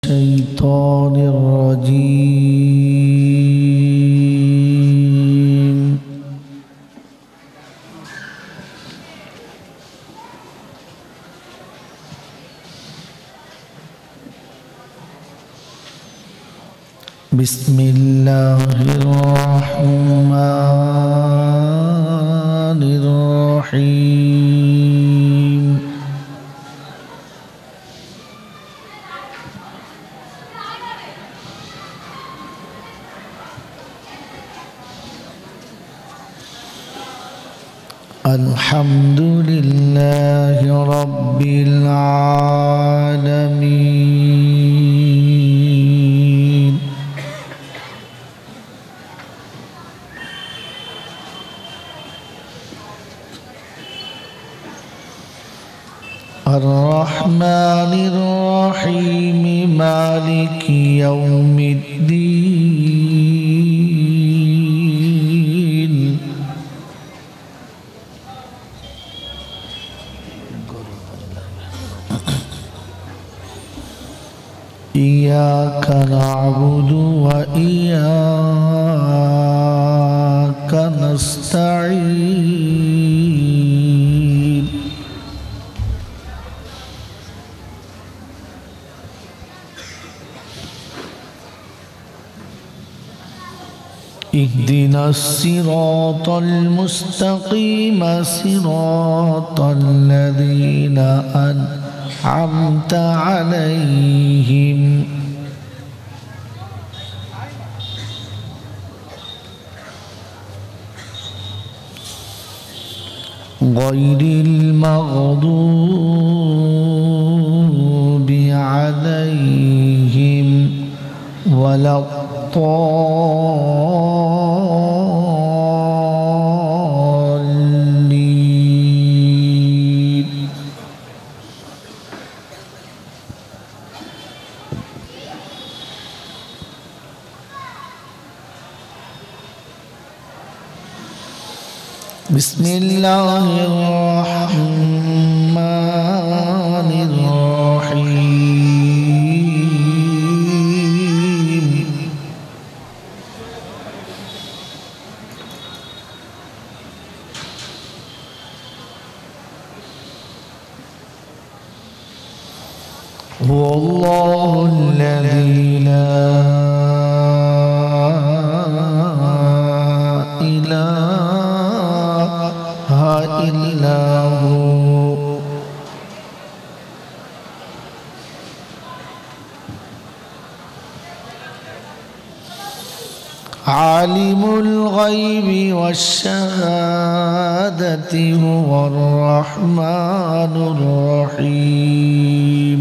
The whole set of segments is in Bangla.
الشيطان الرجيم. بسم الله الرحمن الرحيم. الحمد لله رب العالمين. الرحمن الرحيم مالك يوم الدين. إياك نعبد وإياك نستعين. اهدنا الصراط المستقيم صراط الذين أنعمت عليهم غير المغضوب عليهم ولا الضالين. بسم الله الرحمن الرحيم. هو الله الذي لا إله إلا هو عالم الغيب والشهادة هو الرحمن الرحيم.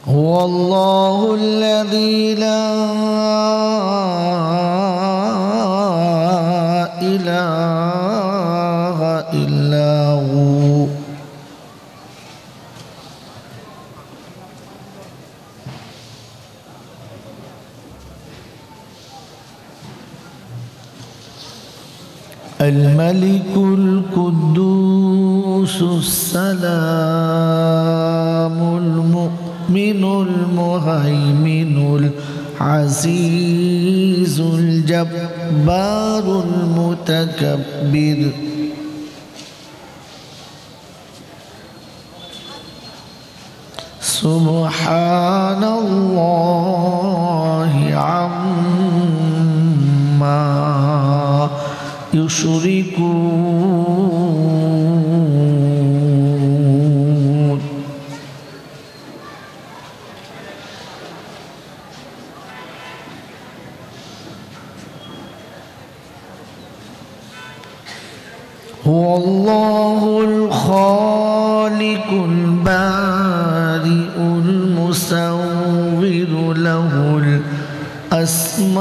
هو الله الذي لا إله إلا هو الملك القدوس السلام المؤمن المهيمن العزيز الجبار المتكبر سبحان الله عما يشركون. هو الله الخالق البارئ المصور له الأسماء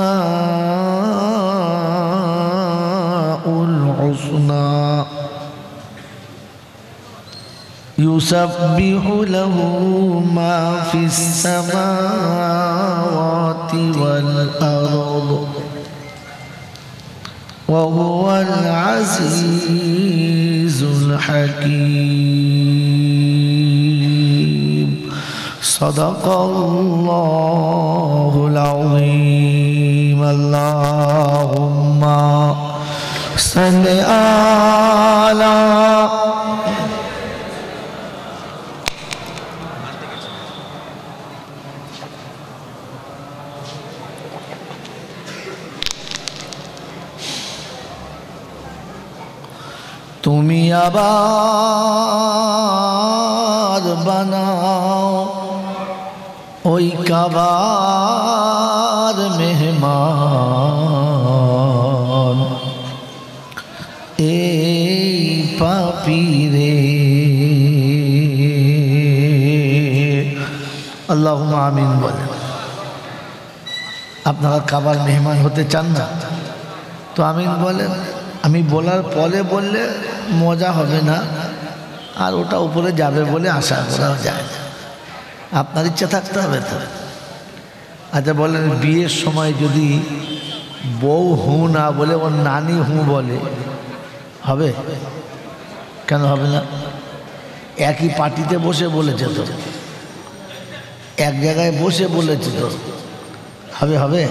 الحسنى يسبح له ما في السماوات والأرض وهو العزيز الحكيم صدق الله العظيم اللهم صل على তুমি আবার বানাও ওই কাবার মেহমান এই পাপীরে আল্লাহুম্মা আমিন বলেন। আপনারা কাবার মেহমান হতে চান না তো আমিন বলেন। আমি বলার পরে বললে মজা হবে না, আর ওটা উপরে যাবে বলে আশা করা যায় না। আপনার ইচ্ছা থাকতে হবে তো। আচ্ছা বলেন, বিয়ের সময় যদি বউ হু না বলে ওর নানি হু বলে হবে? কেন হবে না? একই পার্টিতে বসে বলেছে তো, এক জায়গায় বসে বলেছে তো, হবে হবে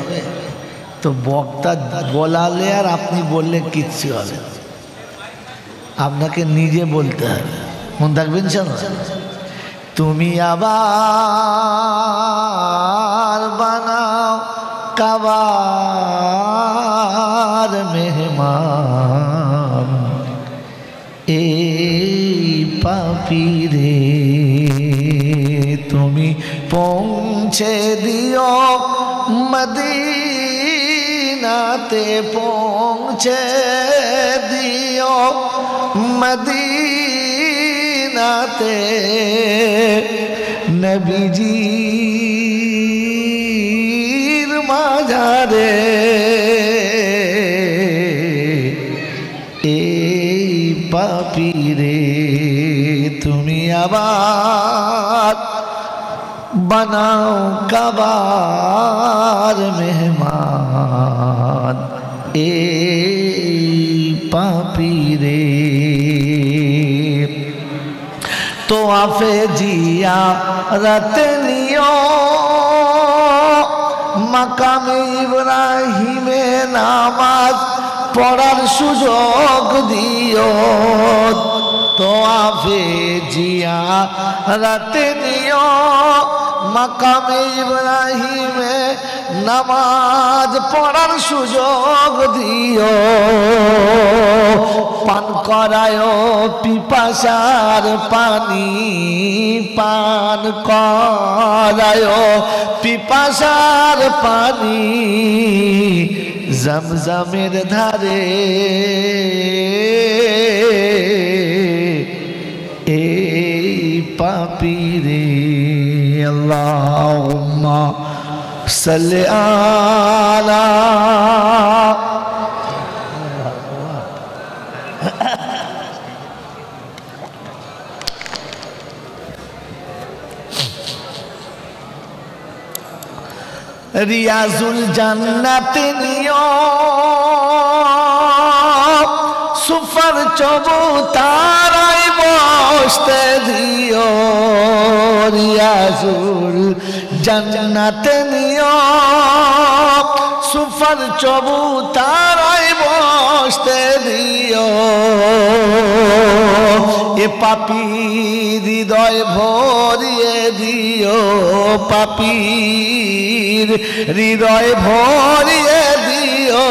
তো। বক্তা বলালে আর আপনি বললে কিচ্ছু হবে, আপনাকে নিজে বলতে হবে। মন থাকবেন শোনো, তুমি আবার বানাও কাবার মেহমান এই পাপীরে তুমি পৌঁছে দিও মদিনাতে, পৌঁছে দিও মদিনাতে নবীজির মাঝারে এই পাপীরে তুমি আবার বানাও কাবার মেহমান এই পাপীরে। তো আফে জিয়া রাতে নিও মাকামে ইব্রাহিমে নামাজ পড়ার সুযোগ দিও। তো আফে জিয়া রাতে নিও মাকামে ইব্রাহিমে নামাজ পড়ার সুযোগ দিও। পান করায় পিপাসার পানি, পান করায় পিপাসার পানি জমজমের ধারে এই পাপীরে। আল্লাহুম্মা সাল্লি আলা রিয়াজুল জান্নাতে নিও সুফার চবুতারায় বসতে দিও। রিয়াজুল জান্নাতে নিও সুফার চবুতারায় বসতে দিও। এ পাপী হৃদয় ভরিয়ে দিও, পাপীর হৃদয় ভরিয়ে দিও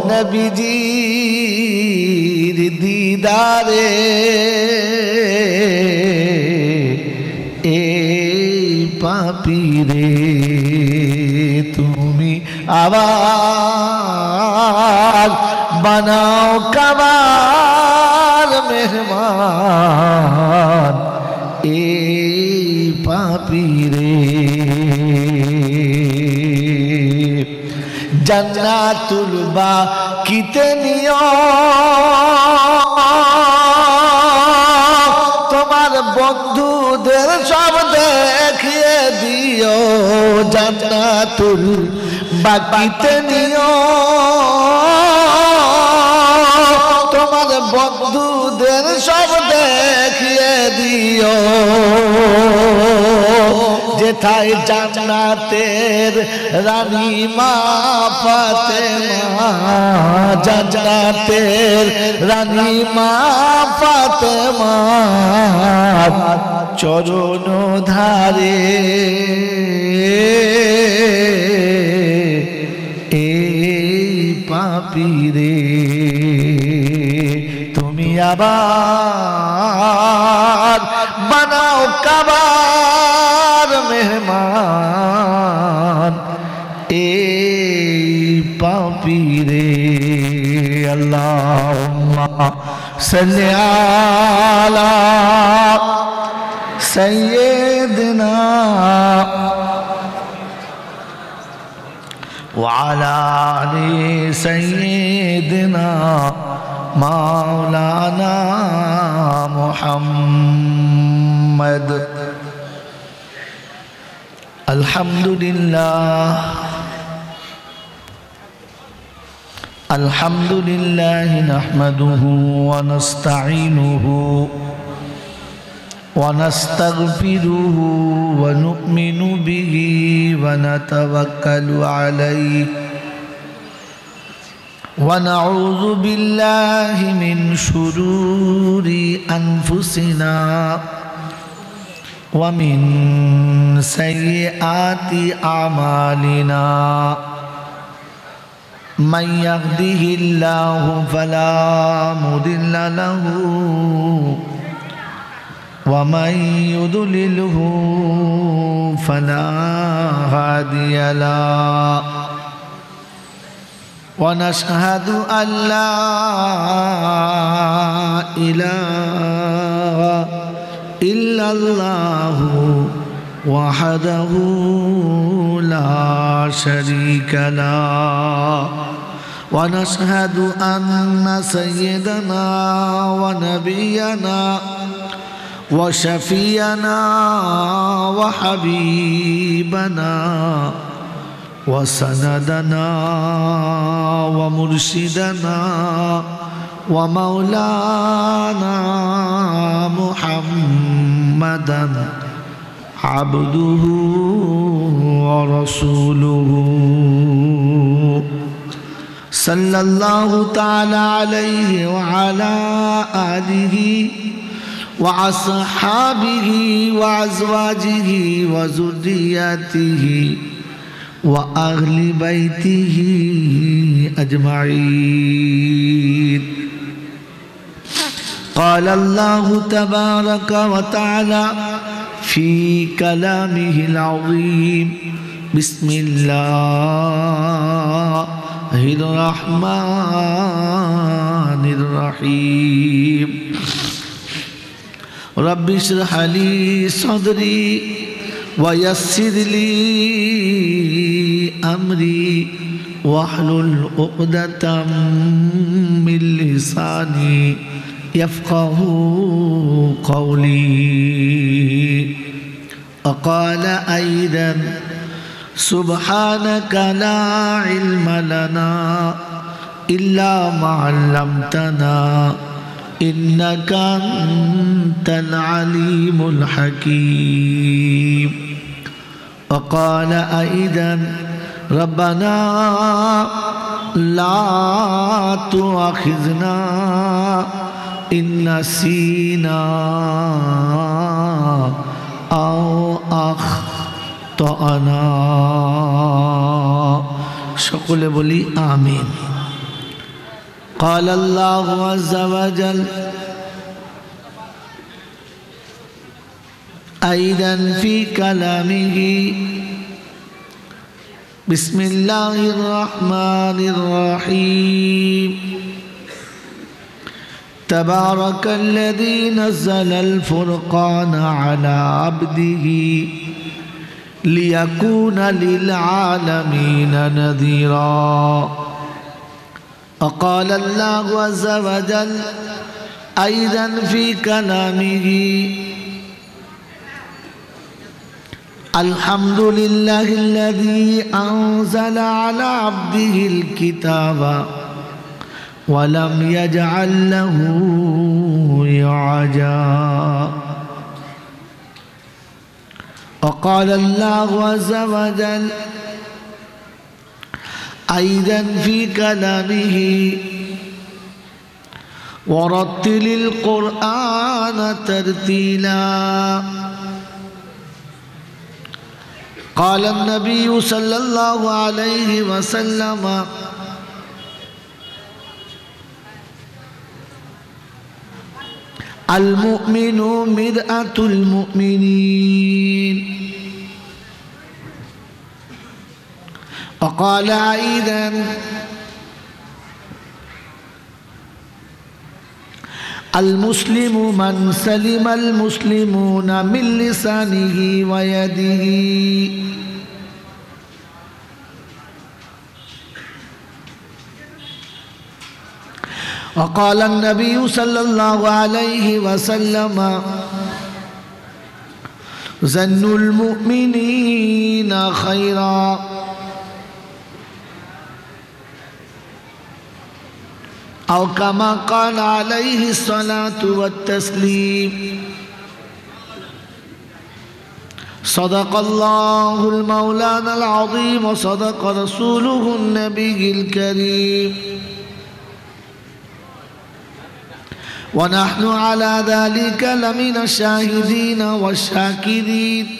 নবীজির দিদারে এই পাপীরে তুমি আবার বানাও কাবার মেহমান এই পাপীরে। জান্নাতুল বাকিতে নিও তোমার বন্ধুদের সব দেখিয়ে দিও। জান্নাতুল বাকিতে নিও দিন সব দেখিয়ে দিও যেথায় জান্নাতের রানী মা ফাতেমা জান্নাতের রানী মা ফাতেমা চরণ ধারে এই পাপীরে তুমি আবার বানাও কাবার মেহমান এই পাপীরে আল্লাহুম্মা সাল্লি আলা সাইয়্যিদিনা وعلى آل سيدنا مولانا محمد الحمد لله نحمده ونستعينه ونستغفره ونؤمن به ونتوكل عليه ونعوذ بالله من شرور أنفسنا ومن سيئات أعمالنا من يهده الله فلا مضل له ومن يضلله فلا هادي له ونشهد أن لا إله إلا الله وحده لا شريك له ونشهد أن سيدنا ونبينا وشفينا وحبيبنا وسندنا ومرشدنا ومولانا محمدا عبده ورسوله صلى الله تعالى عليه وعلى آله وأصحابه وأزواجه وذرياته وأهل بيته أجمعين. قال الله تبارك وتعالى في كلامه العظيم بسم الله الرحمن الرحيم رب اشرح لي صدري ويسر لي أمري واحلل عقدة من لساني يفقه قولي. وقال أيضا سبحانك لا علم لنا إلا ما علمتنا إنك أنت العليم الحكيم. وقال أيضا ربنا لا تؤاخذنا إن نسينا أو أخطأنا. সকলে বলি আমিন। قال الله عز وجل أيضا في كلامه بسم الله الرحمن الرحيم تبارك الذي نزل الفرقان على عبده ليكون للعالمين نذيرا. وقال الله عز وجل أيضا في كلامه الحمد لله الذي أنزل على عبده الكتاب ولم يجعل له عوجا وقال الله عز وجل أيضا في كلامه ورتل القرآن ترتيلا قال النبي صلى الله عليه وسلم المؤمن مرآة المؤمنين وقال أيضا المسلم من سلم المسلمون من لسانه ويده وقال النبي صلى الله عليه وسلم ظن المؤمنين خيرا أو كما قال عليه الصلاة والتسليم صدق الله المولانا العظيم وصدق رسوله النبي الكريم ونحن على ذلك لمن الشاهدين والشاكرين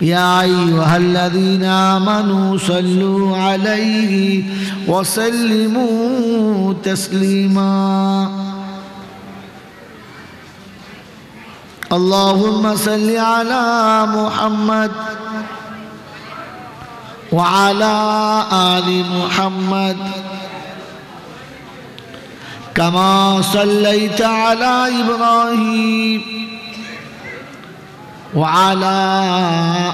يا أيها الذين آمنوا صلوا عليه وسلموا تسليما اللهم صل على محمد وعلى آل محمد كما صليت على إبراهيم وعلى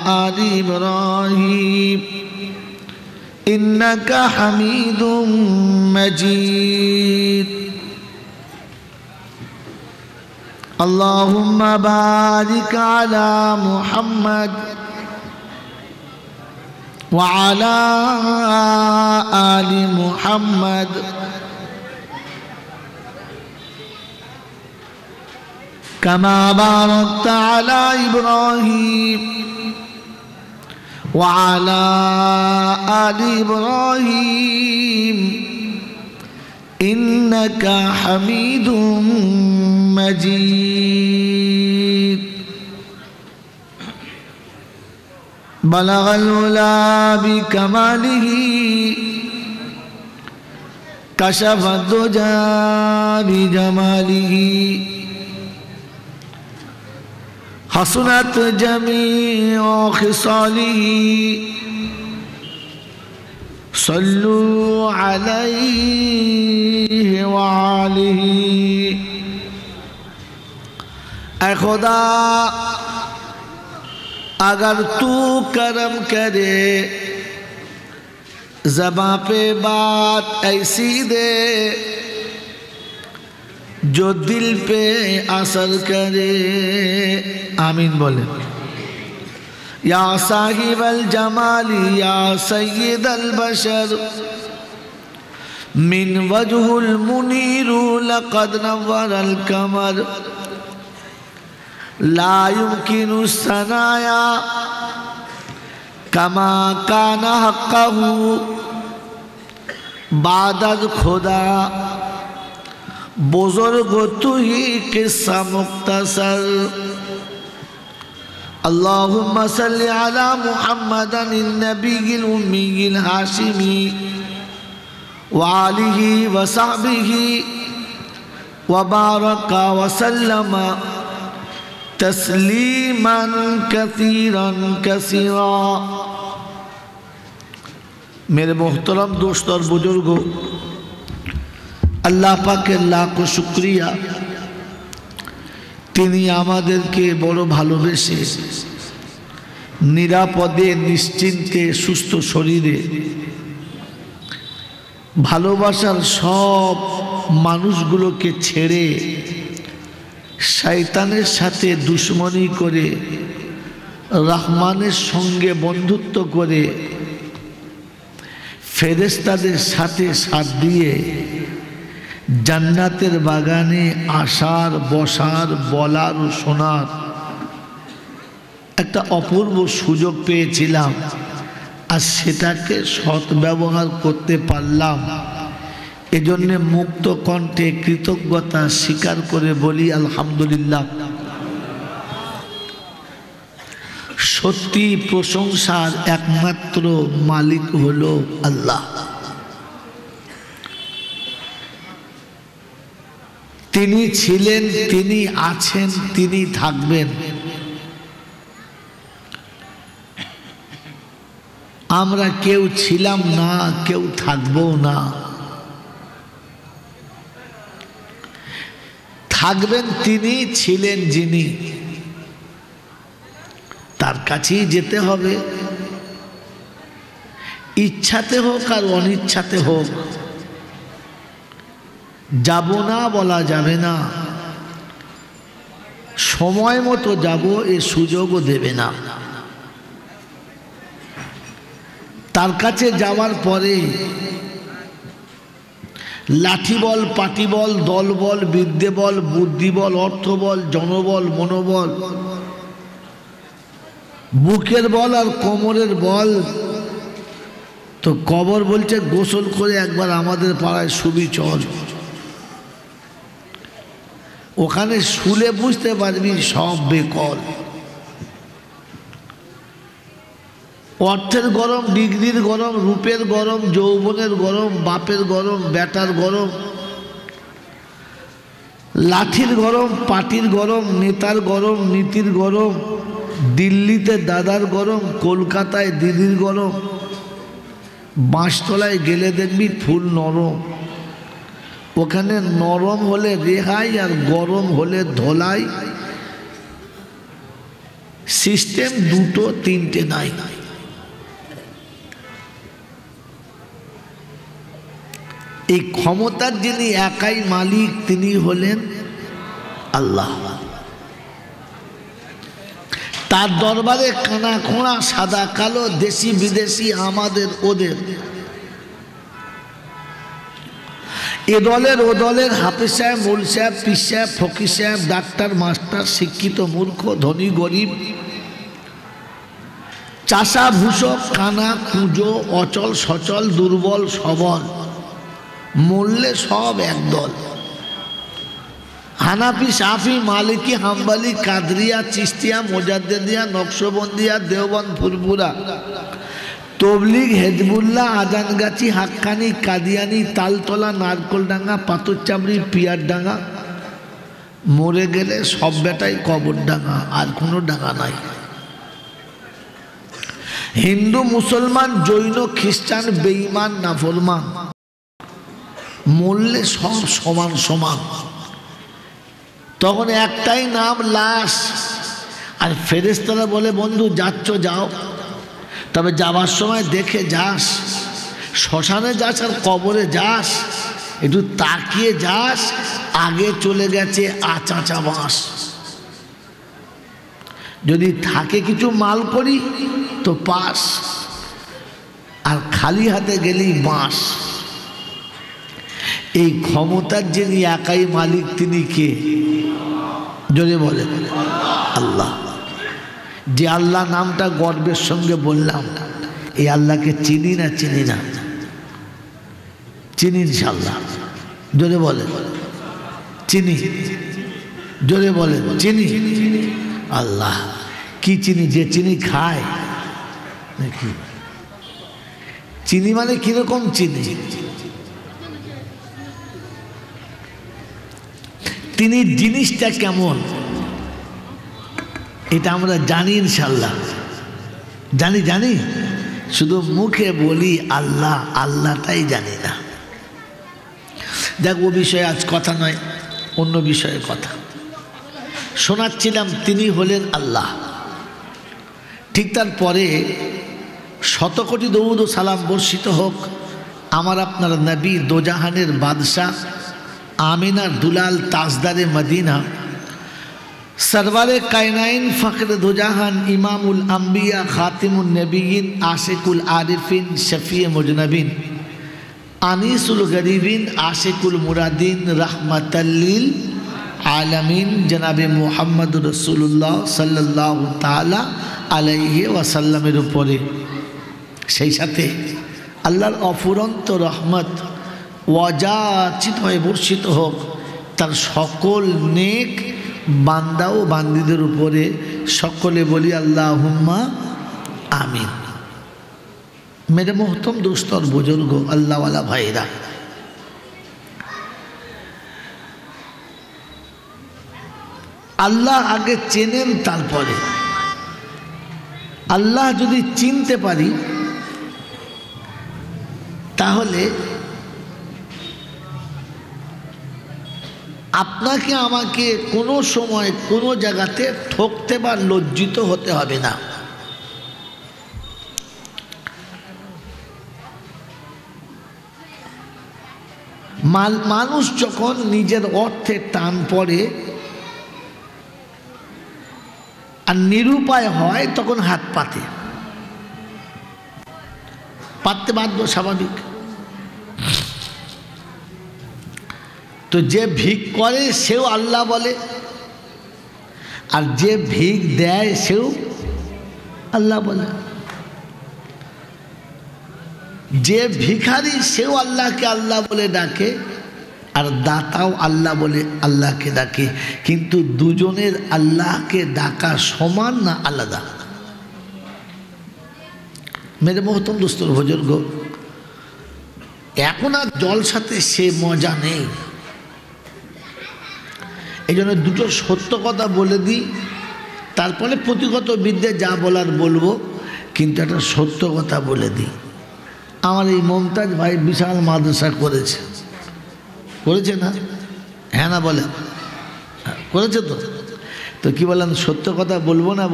آل إبراهيم إنك حميد مجيد اللهم بارك على محمد وعلى آل محمد كما باركت على إبراهيم وعلى آل إبراهيم إنك حميد مجيد بلغ العلا بكماله كشف الدجى بجماله حسنت جميع خصاله صلوا عليه وآله ऐ खुदा अगर तू करम करे ज़बां पे बात ऐसी दे जो दिल पे असर करे आमीन बोले या साहिब अल जमाली या सय्यद अल बशर मिन वजहुल मुनीरु लक़द नव्वर अल कमर ला युमकिनु सनाया कमा काना हक़्क़हु बादल खुदा बुजुर्ग तू ही किस्सा मुख्तसर अल्लाहुम्मा सल्लि अला मुहम्मदन नबील उम्मील हाशिमी व आलिहि व सहबिहि व बारका व सल्लमा तस्लीमन कसीरन कसीरा। मेरे मोहतरम दोस्त और बुजुर्गों, अल्लाह पाकेर लाखो शुक्रिया, तिनी आमादेरके बड़ो भालोबेसे निरापदे निश्चिंते सुस्थ शरीरे भालोबासार सब मानुषगुलोके छेड़े शैतानेर साथे दुश्मनी करे रहमानेर संगे बंधुत्व करे ফেরেশতাদের সাথে সাথ দিয়ে জান্নাতের বাগানে আসার, বসার, বলার ও শোনার একটা অপূর্ব সুযোগ পেয়েছিলাম, আর সেটাকে সদ্ব্যবহার করতে পারলাম। এজন্য মুক্ত কণ্ঠে কৃতজ্ঞতা স্বীকার করে বলি আলহামদুলিল্লাহ। সত্যি প্রশংসার একমাত্র মালিক হলো আল্লাহ। তিনি ছিলেন, তিনি আছেন, তিনি থাকবেন। আমরা কেউ ছিলাম না, কেউ থাকবো না। থাকবেন তিনি, ছিলেন যিনি, তার কাছেই যেতে হবে, ইচ্ছাতে হোক আর অনিচ্ছাতে হোক। যাব না বলা যাবে না, সময় মতো যাব এ সুযোগও দেবে না। তার কাছে যাওয়ার পরে লাঠি বল, পাটি বল, দল বল, বিদ্যে বল, বুদ্ধি বল, অর্থ বল, জনবল, মনোবল, বুকের বল আর কোমরের বল, তো কবর বলছে গোসল করে একবার আমাদের পাড়ায় শুবি চল। ওখানে শুলে বুঝতে পারবি সব বেকল। অর্থের গরম, ডিগ্রির গরম, রূপের গরম, যৌবনের গরম, বাপের গরম, বেটার গরম, লাঠির গরম, পাটির গরম, নেতার গরম, নীতির গরম, দিল্লিতে দাদার গরম, কলকাতায় দিদির গরম, বাঁশতলায় গেলে দেখবি ফুল নরম। ওখানে নরম হলে রেহাই আর গরম হলে ধোলাই। সিস্টেম দুটো তিনটে নাই। এই ক্ষমতার যিনি একাই মালিক তিনি হলেন আল্লাহ। তার দরবারে কানা খোঁড়া, সাদা কালো, দেশি বিদেশি, আমাদের ওদের, এ দলের ও দলের, হাফেজ সাহেব, মৌল সাহেব, পীর সাহেব, ফকির সাহেব, ডাক্তার, মাস্টার, শিক্ষিত, মূর্খ, ধনী, গরিব, চাষা, ভূষক, কানা, কুঁজো, অচল, সচল, দুর্বল, সবল, মরলে সব একদল। হানাফি, শাফি, মালিকি, হাম্বলি, কাদরিয়া, চিস্তিয়া, মোজাদ্দেদিয়া, নকশবন্দিয়া, দেওবন্দ, ফুরফুরা, তবলিগ, হেজবুল্লাহ, আজানগাছি, হাক্কানি, কাদিয়ানি, তালতলা, নারকলডাঙ্গা, পাথরচাবড়ি, পিয়ারডাঙ্গা, মরে গেলে সব বেটাই কবরডাঙ্গা, আর কোনো ডাঙ্গা নাই। হিন্দু, মুসলমান, জৈন, খ্রিস্টান, বেঈমান, নাফরমান, মরলে সব সমান সমান। তখন একটাই নাম, লাশ। আর ফেরেশতারা বলে বন্ধু যাচ্ছ যাও, তবে যাবার সময় দেখে যাস, শ্মশানে যাস আর কবরে যাস, একটু তাকিয়ে যাস, আগে চলে গেছে আচাচা বাঁশ। যদি থাকে কিছু মাল করি তো পাস, আর খালি হাতে গেলেই বাঁশ। এই ক্ষমতার যিনি একাই মালিক তিনি কে? জোরে বলে আল্লাহ। যে আল্লাহ নামটা গর্বের সঙ্গে বললাম, এই আল্লাহকে চিনি না? চিনি না? চিনি ইনশাআল্লাহ। জোরে বলে চিনি। জোরে বলে চিনি। আল্লাহ কি চিনি? যে চিনি খায় নাকি? চিনি মানে কিরকম চিনি? তিনি জিনিসটা কেমন এটা আমরা জানি ইনশাআল্লাহ। জানি জানি, শুধু মুখে বলি আল্লাহ, আল্লাহটাই জানি না। দেখ, ও বিষয়ে আজ কথা নয়, অন্য বিষয়ে কথা শোনাচ্ছিলাম। তিনি হলেন আল্লাহ। ঠিক তারপরে শতকোটি দরুদ ও সালাম বর্ষিত হোক আমার আপনার নবী, দোজাহানের বাদশাহ, আমিনার দুলাল, তাজদারে মদিনা, सरवारे कायनाइन फ़ख्र दुजाहान इमामुल अंबिया खातिमुन नबीयीन आशिकुल आरिफिन शफ़ी मुजनबिन अनीसुल गरीबिन आशिकुल मुरादीन रहमतल लिल आलमीन जनाब मुहम्मद रसूलुल्लाह सल्लल्लाहु ताला अलैहि वसल्लमेर उपरे সেই সাথে আল্লাহর অফুরন্ত রহমত ওয়াজাচিতভাবে বর্ষিত হোক তার সকল নেক বান্দা ও বান্দীদের উপরে। সকলে বলি আল্লাহুম্মা আমিন। मेरे मोहतरम दोस्त और बुजुर्गों, अल्लाह वाला भाईरा, আল্লাহ আগে চেনেন, তারপরে আল্লাহ যদি চিনতে পারি তাহলে আপনাকে আমাকে কোনো সময় কোনো জায়গাতে ঠকতে বা লজ্জিত হতে হবে না। মানুষ যখন নিজের অর্থে টান পড়ে আর নিরুপায় হয় তখন হাত পাতে বাধ্য, স্বাভাবিক। তো যে ভিক করে সেও আল্লাহ বলে, আর যে ভিক দেয় সেও আল্লাহ বলে। যে ভিখারি সেও আল্লাহকে আল্লাহ বলে ডাকে, আর দাতাও আল্লাহ বলে আল্লাহকে ডাকে। কিন্তু দুজনের আল্লাহকে ডাকা সমান না আলাদা? মেরে মোহতম দোস্তর বুজুর্গ, এখন আর জলসাতে সে মজা নেই। এই জন্য দুটো সত্য কথা বলে দিই, তারপরে প্রতিগত বিদ্যে যা বলার বলবো, কিন্তু একটা সত্য কথা বলে দিই। আমার এই মমতাজ ভাই বিশাল মাদ্রাসা করেছে না? হ্যাঁ না বলে? করেছে তো? তো কি বলেন, সত্য কথা বলবো না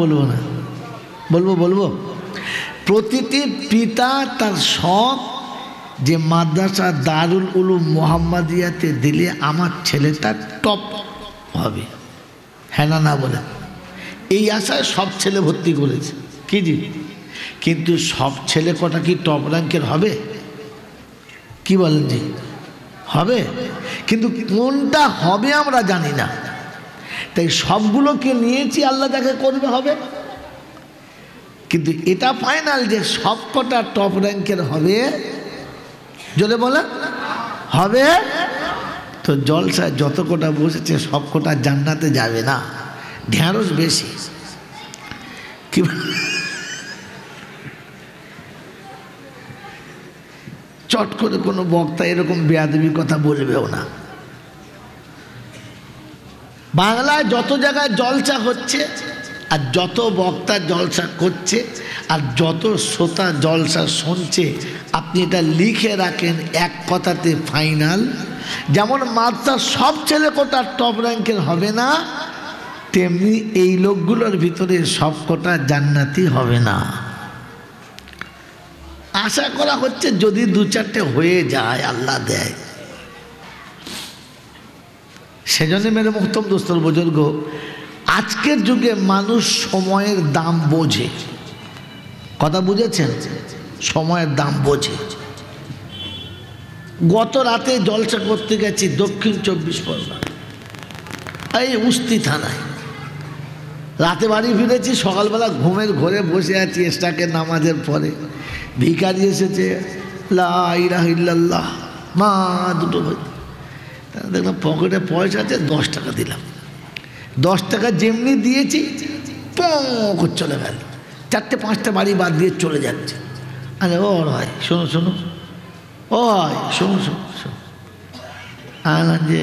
বলবো? প্রতিটি পিতা তার শখ যে মাদ্রাসা দারুল উলুম মোহাম্মদিয়াতে দিলে আমার ছেলেটা টপ হবে। হ্যাঁ না বলে? এই আশায় সব ছেলে ভর্তি করেছে কি জি? কিন্তু সব ছেলে কটা কি টপ র্যাঙ্কের হবে? কি বলেন জি? হবে, কিন্তু কোনটা হবে আমরা জানি না। তাই সবগুলোকে নিয়েছি, আল্লাহ যাকে করবে হবে। কিন্তু এটা ফাইনাল যে সব কটা টপ র্যাঙ্কের হবে, যদি বলে হবে। তো জলসায় যত কটা বসেছে সব কটা জান্নাতে যাবে না, ঢেঁড়স বেশি। কি চট করে কোনো বক্তা এরকম বেয়াদবি কথা বলবেও না। বাংলায় যত জায়গায় জলসা হচ্ছে, আর যত বক্তা জলসা করছে, আর যত শ্রোতা জলসা শুনছে, আপনি এটা লিখে রাখেন এক কথাতে ফাইনাল, যেমন মাদ্রাসার সব ছেলে কোটা টপ র্যাঙ্কের হবে না, তেমনি এই লোকগুলোর ভিতরে সব কোটা জান্নাতি হবে না। আশা করা হচ্ছে যদি দু চারটে হয়ে যায়, আল্লাহ দেয়। সেজন্য মেরে মুহতরম দোস্তর বুজুর্গ, আজকের যুগে মানুষ সময়ের দাম বোঝে। কথা বুঝেছেন? সময়ের দাম বোঝে। গত রাতে জলসা করতে গেছি দক্ষিণ 24 পরগনা, এই উস্তি থানায়। রাতে বাড়ি ফিরেছি, সকালবেলা ঘুমের ঘরে বসে আছি এশরাকের নামাজের পরে। ভিখারি এসেছে, লা ইলাহা ইল্লাল্লাহ মা দুটো ভাই। দেখলাম পকেটে পয়সা আছে, 10 টাকা দিলাম। 10 টাকা যেমনি দিয়েছি করে চলে গেল। 4-5টা বাড়ি বাদ দিয়ে চলে যাচ্ছে। আরে ও ভাই শোনো, ও ভাই শোনো, যে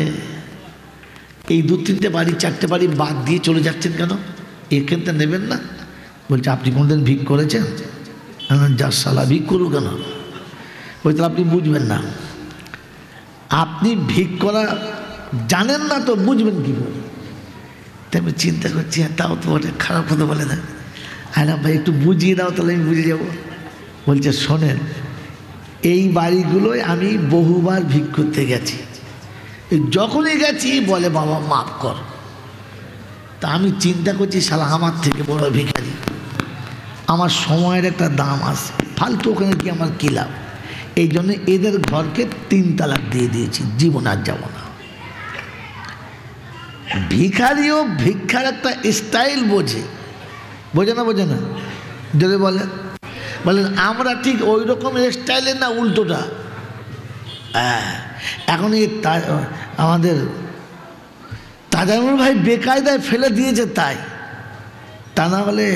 এই 2-3টে বাড়ি 4টে বাড়ি বাদ দিয়ে চলে যাচ্ছেন কেন? এখানটা নেবেন না? বলছে আপনি কোনদিন ভিক করেছেন? যার সালা ভিক করু কেন? বলতে আপনি বুঝবেন না, আপনি ভিক করা জানেন না তো বুঝবেন কি করে? তাই আমি চিন্তা করছি, তাও তো ওটা খারাপ কথা বলে না। আরে ভাই একটু বুঝিয়ে দাও, তাহলে আমি বুঝে যাব। বলছে শোনেন, এই বাড়িগুলোয় আমি বহুবার ভিক করতে গেছি, যখনই গেছি বলে বাবা মাফ কর। তা আমি চিন্তা করছি শালা আমার থেকে বড় ভিখারি, আমার সময়ের একটা দাম আছে, ফালতু ওখানে কি আমার কী লাভ। এই জন্য এদের ঘরকে 3 তালাক দিয়ে দিয়েছি, জীবন আর যাব না। ভিখারিও ভিক্ষার একটা স্টাইল বোঝে, বোঝে না? বোঝে না? যদি বলেন আমরা ঠিক ওই রকম স্টাইলের না, উল্টোটা। এখন এই আমাদের তাজামুল ভাই বেকায়দায় ফেলে দিয়েছে, তাই তা না হলে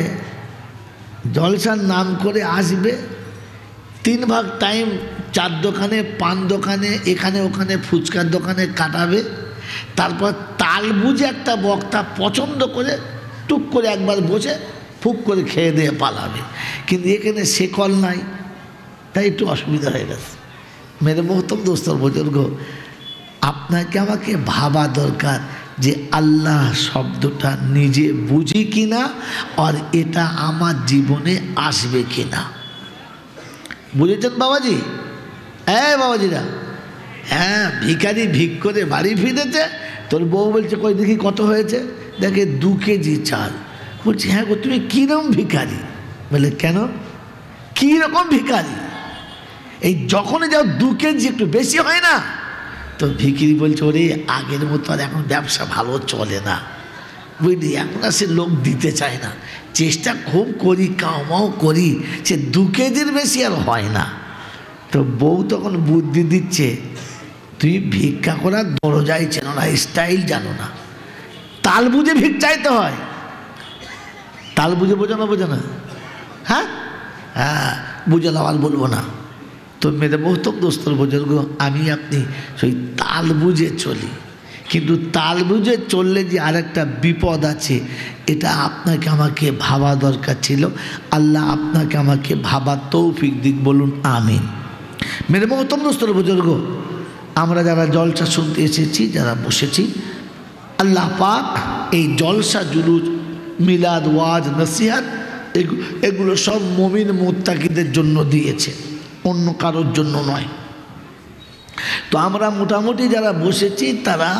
জলসার নাম করে আসবে, 3 ভাগ টাইম চার দোকানে, পান দোকানে, এখানে ওখানে ফুচকার দোকানে কাটাবে, তারপর তাল বুঝে একটা বক্তা পছন্দ করে টুক করে একবার বসে ফুক করে খেয়ে দিয়ে পালাবে। কিন্তু এখানে শেকল নাই, তাই একটু অসুবিধা হয়ে গেছে। মেরে মোহতম দোস্তর বুজুর্গ, আপনাকে আমাকে ভাবা দরকার যে আল্লাহ শব্দটা নিজে বুঝি কিনা, আর এটা আমার জীবনে আসবে কিনা। বুঝেছেন বাবাজি? হ্যাঁ বাবাজিরা, হ্যাঁ। ভিখারি ভিক করে বাড়ি ফিরেছে, তোর বউ বলছে কই দেখি কত হয়েছে, দেখে 2 কেজি চাল। বলছি হ্যাঁ গো, তুমি কীরকম ভিখারি? বলে কেন, কীরকম ভিখারি? এই যখনই যাও 2 কেজি একটু বেশি হয় না? তো ভিখিরি বলছে ওরে আগের মতো আর এখন ব্যবসা ভালো চলে না, বুঝলি, এখন আর সে লোক দিতে চায় না, চেষ্টা খুব করি, কামাও করি, সে 2 কেজির বেশি আর হয় না। তো বউ তখন বুদ্ধি দিচ্ছে, তুই ভিক্ষা করার দরজাই চেনো না, স্টাইল জানো না, তাল বুঝে ভিক চাইতে হয়। তাল বুঝে, বোঝো না? বোঝো না? হ্যাঁ হ্যাঁ, বুঝে আর বলবো না। তো মেরে বহুতক দোস্তর বুজুর্গ, আমি আপনি সেই তাল বুঝে চলি, কিন্তু তাল বুঝে চললে যে আরেকটা বিপদ আছে, এটা আপনাকে আমাকে ভাবা দরকার ছিল। আল্লাহ আপনাকে আমাকে ভাবার তৌফিক দিক, বলুন আমিন। মেরে বহুতম দোস্তর বুজুর্গ, আমরা যারা জলসা শুনতে এসেছি, যারা বসেছি, আল্লাহ পাক এই জলসা, জুলুস, মিলাদ, ওয়াজ, নসিহাত, এগুলো সব মুমিন মুত্তাকিদের জন্য দিয়েছে, অন্য কারোর জন্য নয়। তো আমরা মোটামুটি যারা বসেছি তারা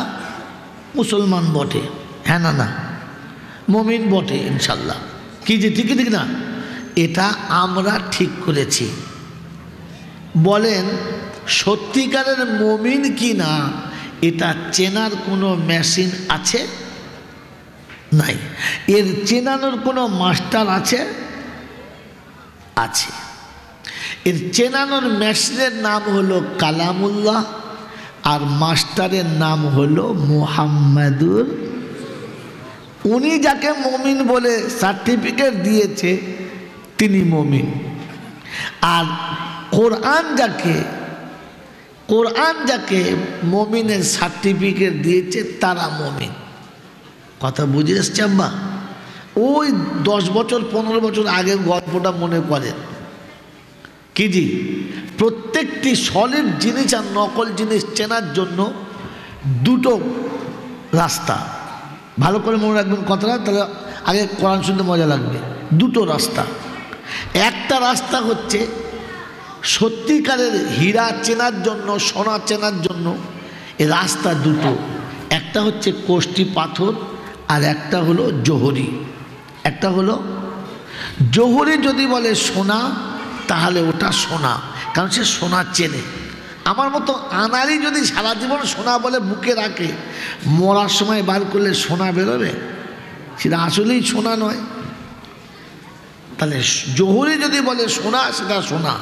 মুসলমান বটে, হ্যাঁ না? না, মুমিন বটে ইনশাল্লাহ। কি যে ঠিক ঠিক না? এটা আমরা ঠিক করেছি। বলেন সত্যিকারের মুমিন কি না, এটা চেনার কোনো মেশিন আছে? নাই। এর চেনানোর কোনো মাস্টার আছে? আছে। এর চেনানোর মেশিনের নাম হলো কালামুল্লাহ, আর মাস্টারের নাম হলো মুহাম্মাদুর। উনি যাকে মুমিন বলে সার্টিফিকেট দিয়েছে তিনি মুমিন, আর কোরআন যাকে মুমিনের সার্টিফিকেট দিয়েছে তারা মুমিন। কথা বুঝে এসছে আব্বা? ওই 10 বছর 15 বছর আগের গল্পটা মনে করেন। কি জি? প্রত্যেকটি সলিড জিনিস আর নকল জিনিস চেনার জন্য 2টো রাস্তা, ভালো করে মনে রাখবেন কথাটা, তাহলে আগে কোরআন শুনতে মজা লাগবে। 2টো রাস্তা। একটা রাস্তা হচ্ছে সত্যিকারের হীরা চেনার জন্য, সোনা চেনার জন্য এই রাস্তা 2টো, একটা হচ্ছে কোষ্টি পাথর, আর একটা হলো জোহরি। একটা হলো জোহরি, যদি বলে সোনা তাহলে ওটা সোনা, কারণ সে সোনা চেনে। আমার মতো আনারি যদি সারা জীবন সোনা বলে বুকে রাখে, মরার সময় বার করলে সোনা বেরোবে? সেটা আসলেই সোনা নয়। তাহলে জোহরি যদি বলে সোনা, সেটা সোনা।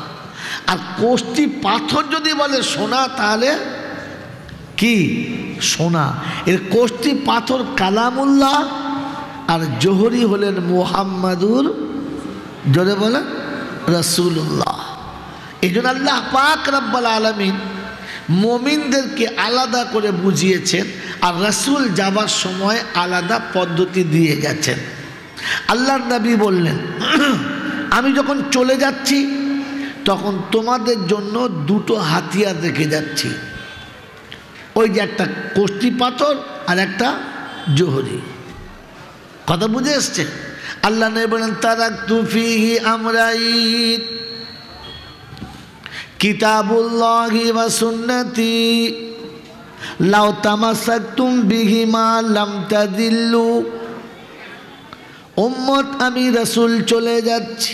আর কোষ্টি পাথর যদি বলে সোনা, তাহলে কি সোনা। এর কোষ্টি পাথর কালামুল্লাহ, আর জোহরি হলেন মুহাম্মাদুর, জোরে বলে রাসূলুল্লাহ। এই জন্য আল্লাহ পাক রব্বুল আলামিন মুমিনদেরকে আলাদা করে বুঝিয়েছেন, আর রাসূল যাবার সময় আলাদা পদ্ধতি দিয়ে গেছেন। আল্লাহর নবী বললেন, আমি যখন চলে যাচ্ছি তখন তোমাদের জন্য 2টো হাতিয়ার রেখে যাচ্ছি, ওই যে একটা কোষ্টি পাথর আর একটা জোহরি। কথা বুঝে এসছে? আল্লাহ নবী বলেন, তারাকতু ফীহি আমরাইন, কিতাবুল্লাহি ওয়া সুন্নতি, লাউ তামাসাকতুম বিহিমা লাম তাদিল্লু উম্মত আমি রাসূল চলে যাচ্ছি,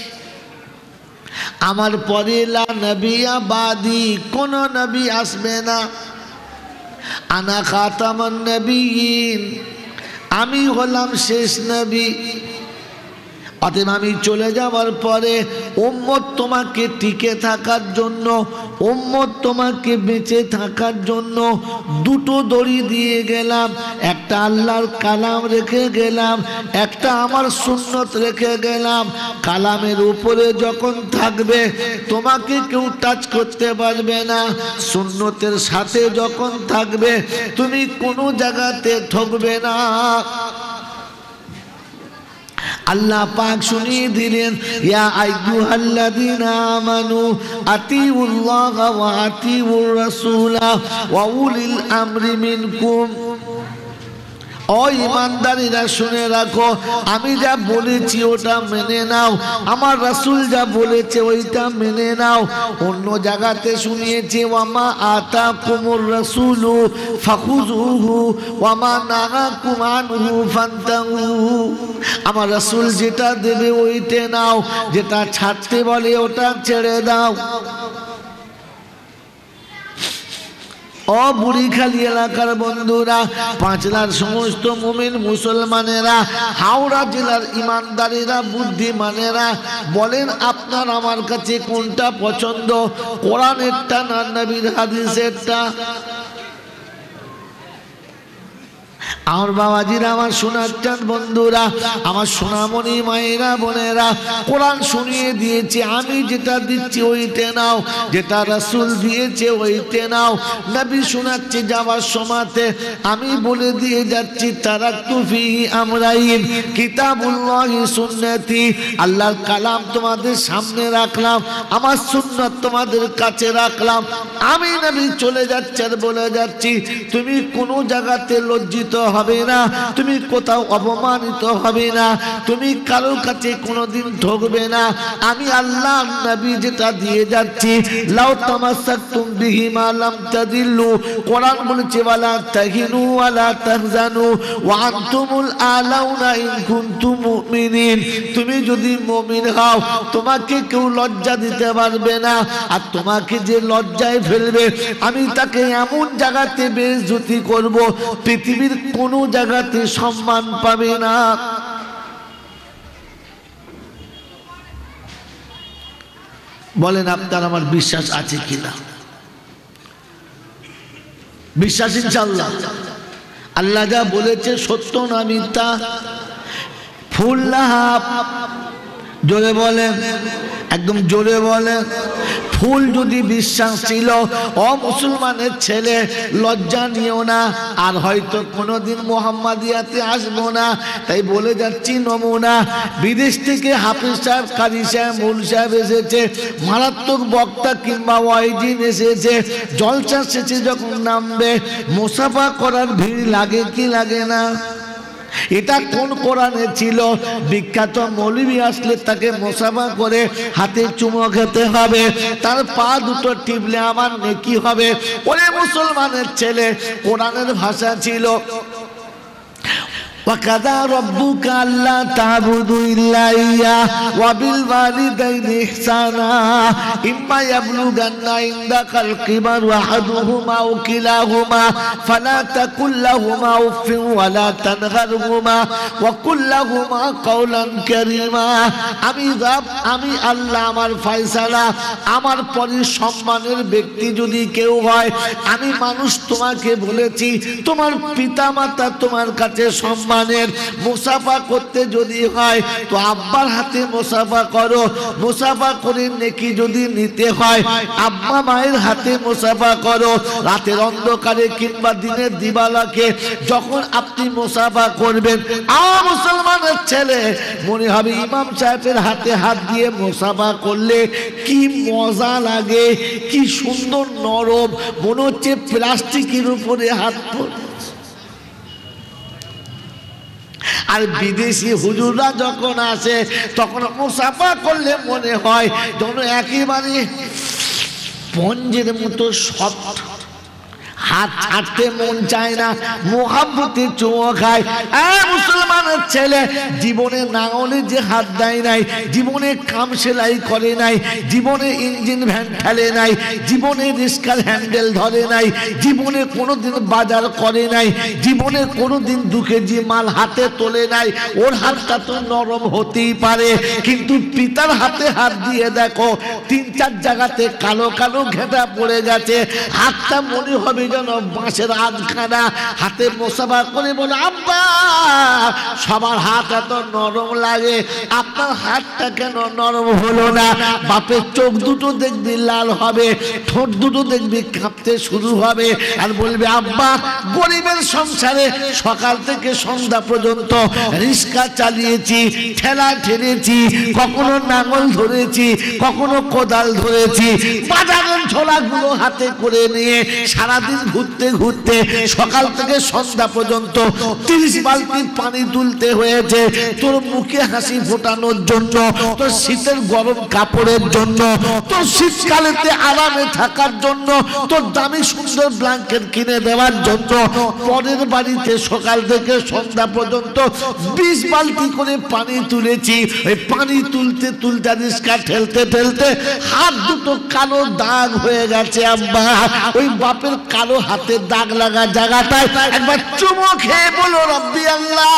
আমার পরে লা নবিয়া বাদি, কোন নবী আসবে না। আনা খাতামান নবিয়্যিন, আমি হলাম শেষ নবী। অতএব আমি চলে যাওয়ার পরে উম্মত তোমাকে টিকে থাকার জন্য, উম্মত তোমাকে বেঁচে থাকার জন্য দুটো দড়ি দিয়ে গেলাম। একটা আল্লাহর কালাম রেখে গেলাম, একটা আমার সুন্নত রেখে গেলাম। কালামের উপরে যখন থাকবে তোমাকে কেউ টাচ করতে পারবে না, সুন্নতের সাথে যখন থাকবে তুমি কোনো জায়গাতে ঠকবে না। আল্লাহ পাক শুনিয়ে দিলেন, ইয়া আইয়ুহাল্লাযীনা আমানু আতিউল্লাহ ওয়া আতিউর রাসূলা ওয়া উলিল আমরি মিনকুম। ও ইমানদারীরা শুনে রাখো, আমি যা বলেছি ওটা মেনে নাও, আমার রাসূল যা বলেছে ওইটা মেনে নাও। অন্য জায়গাতে শুনিয়েছে ওয়ামা আতাকুমুর রাসূলু ফাখুযুহু ওয়ামা নাহাকুম আনহু ফান্তাহু। আমার রাসূল যেটা দেবে ওইটা নাও, যেটা ছাড়তে বলে ওটা ছেড়ে দাও। ও বুড়িখালি এলাকার বন্ধুরা, পাঁচলার সমস্ত মুমিন মুসলমানেরা, হাওড়া জেলার ইমানদারেরা, বুদ্ধিমানেরা, বলেন আপনার আমার কাছে কোনটা পছন্দ, কোরআনেরটা না নবীর হাদিসেরটা? আমার বাবাজিরা, আমার শোনাচ্ছেন বন্ধুরা, আমার সোনামণি মায়েরা বোনেরা, কোরআন শুনিয়ে দিয়েছে, আমি যেটা দিচ্ছি ওইতে নাও, যেটা রাসূল দিয়েছে ওইতে নাও। নবী শোনাচ্ছে যাওয়ার সময়তে, আমি বলে দিয়ে যাচ্ছি তারাকতু ফিহি আমরাইন কিতাবুল্লাহি সুন্নতি। আল্লাহর কালাম তোমাদের সামনে রাখলাম, আমার সুন্নাত তোমাদের কাছে রাখলাম। আমি নবী চলে যাচ্ছি আর বলে যাচ্ছি, তুমি কোনো জায়গাতে লজ্জিত হবে না, তুমি কোথাও অপমানিত হবে না, তুমি কারোর কাছে কোনোদিন ঠকবে না। আমি আল্লাহ নবী যেটা দিয়ে যাচ্ছি, লাউ তামাসসাকতুম বিহি মা লাম তাদিল্লু। কোরআন বলেছে ওয়ালা তাহিনু ওয়ালা তাহজানু ওয়া আনতুমুল আলাউনা ইন কুনতুম মুমিনিন। তুমি যদি মুমিন হও তোমাকে কেউ লজ্জা দিতে পারবে না, আর তোমাকে যে লজ্জায় ফেলবে আমি তাকে এমন জায়গাতে বেইজ্জতি করব পৃথিবীর কোন জায়গাতে সম্মান পাবে না। বলেন আপনার আমার বিশ্বাস আছে কিনা? বিশ্বাস ইনশাআল্লাহ। আল্লাহ যা বলেছে সত্য না মিথ্যা? ফুল না হাফ? জোরে বলেন, একদম জোরে বলেন। ফুল যদি বিশ্বাস ছিল, ও মুসলমানের ছেলে লজ্জা নিও না, আর হয়তো কোনোদিন মোহাম্মদিয়াতে আসবো না। তাই বলে যাচ্ছি নমুনা, বিদেশ থেকে হাফিজ সাহেব, কাজী সাহেব, মূল সাহেব এসেছে, মারাত্মক বক্তা কিংবা ওয়াইজিন এসেছে, জলসা শেষে যখন নামবে মুসাফা করার ভিড় লাগে কি লাগে না? এটা কোন কোরআনে ছিল? বিখ্যাত মৌলবি আসলে তাকে মুসাফা করে হাতে চুমো খেতে হবে, তার পা দুটো টিপলে আমার নেকি হবে। ওরে মুসলমানের ছেলে, কোরআনের ভাষা ছিল وَقَضَى رَبُّكَ أَلَّا تَعْبُدُوا إِلَّا إِيَّاهُ وَبِالْوَالِدَيْنِ إِحْسَانًا إِمَّا يَبْلُغَنَّ عِندَكَ الْكِبَرَ أَحَدُهُمَا أَوْ كِلَاهُمَا فَلَا تَقُل لَّهُمَا أُفٍّ وَلَا تَنْهَرْهُمَا وَقُل لَّهُمَا قَوْلًا كَرِيمًا। আমি রব, আমি আল্লাহ, আমার ফয়সালা, আমার পরে সম্মানের ব্যক্তি যদি কেউ হয়, আমি মানুষ তোমাকে বলেছি তোমার পিতামাতা তোমার কাছে সম্মান। মুসাফা করতে যদি হয় তো আব্বার হাতে মুসাফা করো, মুসাফা করে নেকি যদি নিতে হয় আব্বা মায়ের হাতে মুসাফা করো। রাতের অন্ধকারে কিংবা দিনের দিবালাকে যখন আপনি মুসাফা করবেন, আমার মুসলমানের ছেলে মনে হবে ইমাম সাহেবের হাতে হাত দিয়ে মুসাফা করলে কি মজা লাগে, কি সুন্দর নরম, মনে হচ্ছে প্লাস্টিকের উপরে হাত পড়ে। আর বিদেশি হুজুররা যখন আসে তখন মুসাফা করলে মনে হয় যেন একেবারে স্পঞ্জের মতো সফট, হাত ছাড়তে মন চায় না, মোহাব্বতে চুমো খায়। মুসলমানের ছেলে জীবনে নাঙলে যে হাত দেয় নাই, জীবনে কাম সেলাই করে নাই, জীবনে ইঞ্জিন ভ্যান ঠেলে নাই, জীবনে রিস্কার হ্যান্ডেল ধরে নাই, জীবনে কোনোদিন বাজার করে নাই, জীবনে কোনোদিন 2 কেজি মাল হাতে তোলে নাই। ওর হাতটা তো নরম হতেই পারে, কিন্তু পিতার হাতে হাত দিয়ে দেখো 3-4 জায়গাতে কালো কালো ঘেঁটা পড়ে গেছে। হাতটা মনে হবে যেন বাঁশের আধখানা। হাতে মোসাফা করে বলে, আব্বা সবার হাত এত নরম লাগে, আপনার হাতটা কেন নরম হলো না? বাপের চোখ দুটো দেখবি লাল হবে, ঠোঁট দুটো দেখবি কাঁপতে শুরু হবে, আর বলবে, আব্বা গরিবের সংসারে সকাল থেকে সন্ধ্যা পর্যন্ত রিস্কা চালিয়েছি, ঠেলা ঠেলেছি, কখনো নাঙল ধরেছি, কখনো কোদাল ধরেছি, বাজারের ঝোলাগুলো হাতে করে নিয়ে সারাদিন ঘুরতে ঘুরতে সকাল থেকে সন্ধ্যা পর্যন্ত 30 বালতি পানি তুলতে হয়েছে তোর মুখে হাসি ফোটানোর জন্য, তোর শীতের গরম কাপড়ের জন্য, তোর শীতকালেতে আরামে থাকার জন্য, তোর দামি সুন্দর ব্ল্যাঙ্কেট কিনে দেওয়ার জন্য। পরের বাড়িতে সকাল থেকে সন্ধ্যা পর্যন্ত 20 বালতি করে পানি তুলেছি। ওই পানি তুলতে তুলতে রিস্কা ঠেলতে ঠেলতে হাত দুটো কালো দাগ হয়ে গেছে। আব্বা ওই বাপের কালো হাতের দাগ লাগা জায়গাটায় একবার চুমো খেয়ে বলো, রব্বি আল্লাহ,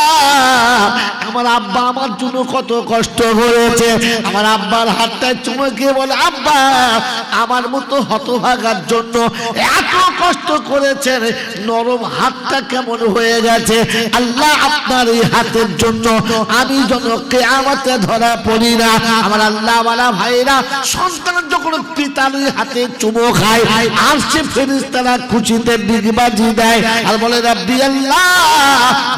আমার আব্বা আমার জন্য কত কষ্ট করেছে। আমার আব্বার হাতটায় চুমো খেয়ে বলে, আব্বা আমার মতো হতভাগার জন্য এত কষ্ট করেছেন, নরম হাতটা কেমন হয়ে গেছে। আল্লাহ আপনার এই হাতের জন্য আমি যেন কিয়ামতে ধরা পড়ি না। আমার আল্লাহওয়ালা ভাইরা, সন্তান যখন পিতার হাতে চুমো খায় আর সে ফেরেশতারা খুশিতে ডিগবাজি দেয় আর বলে, রব্বি আল্লাহ,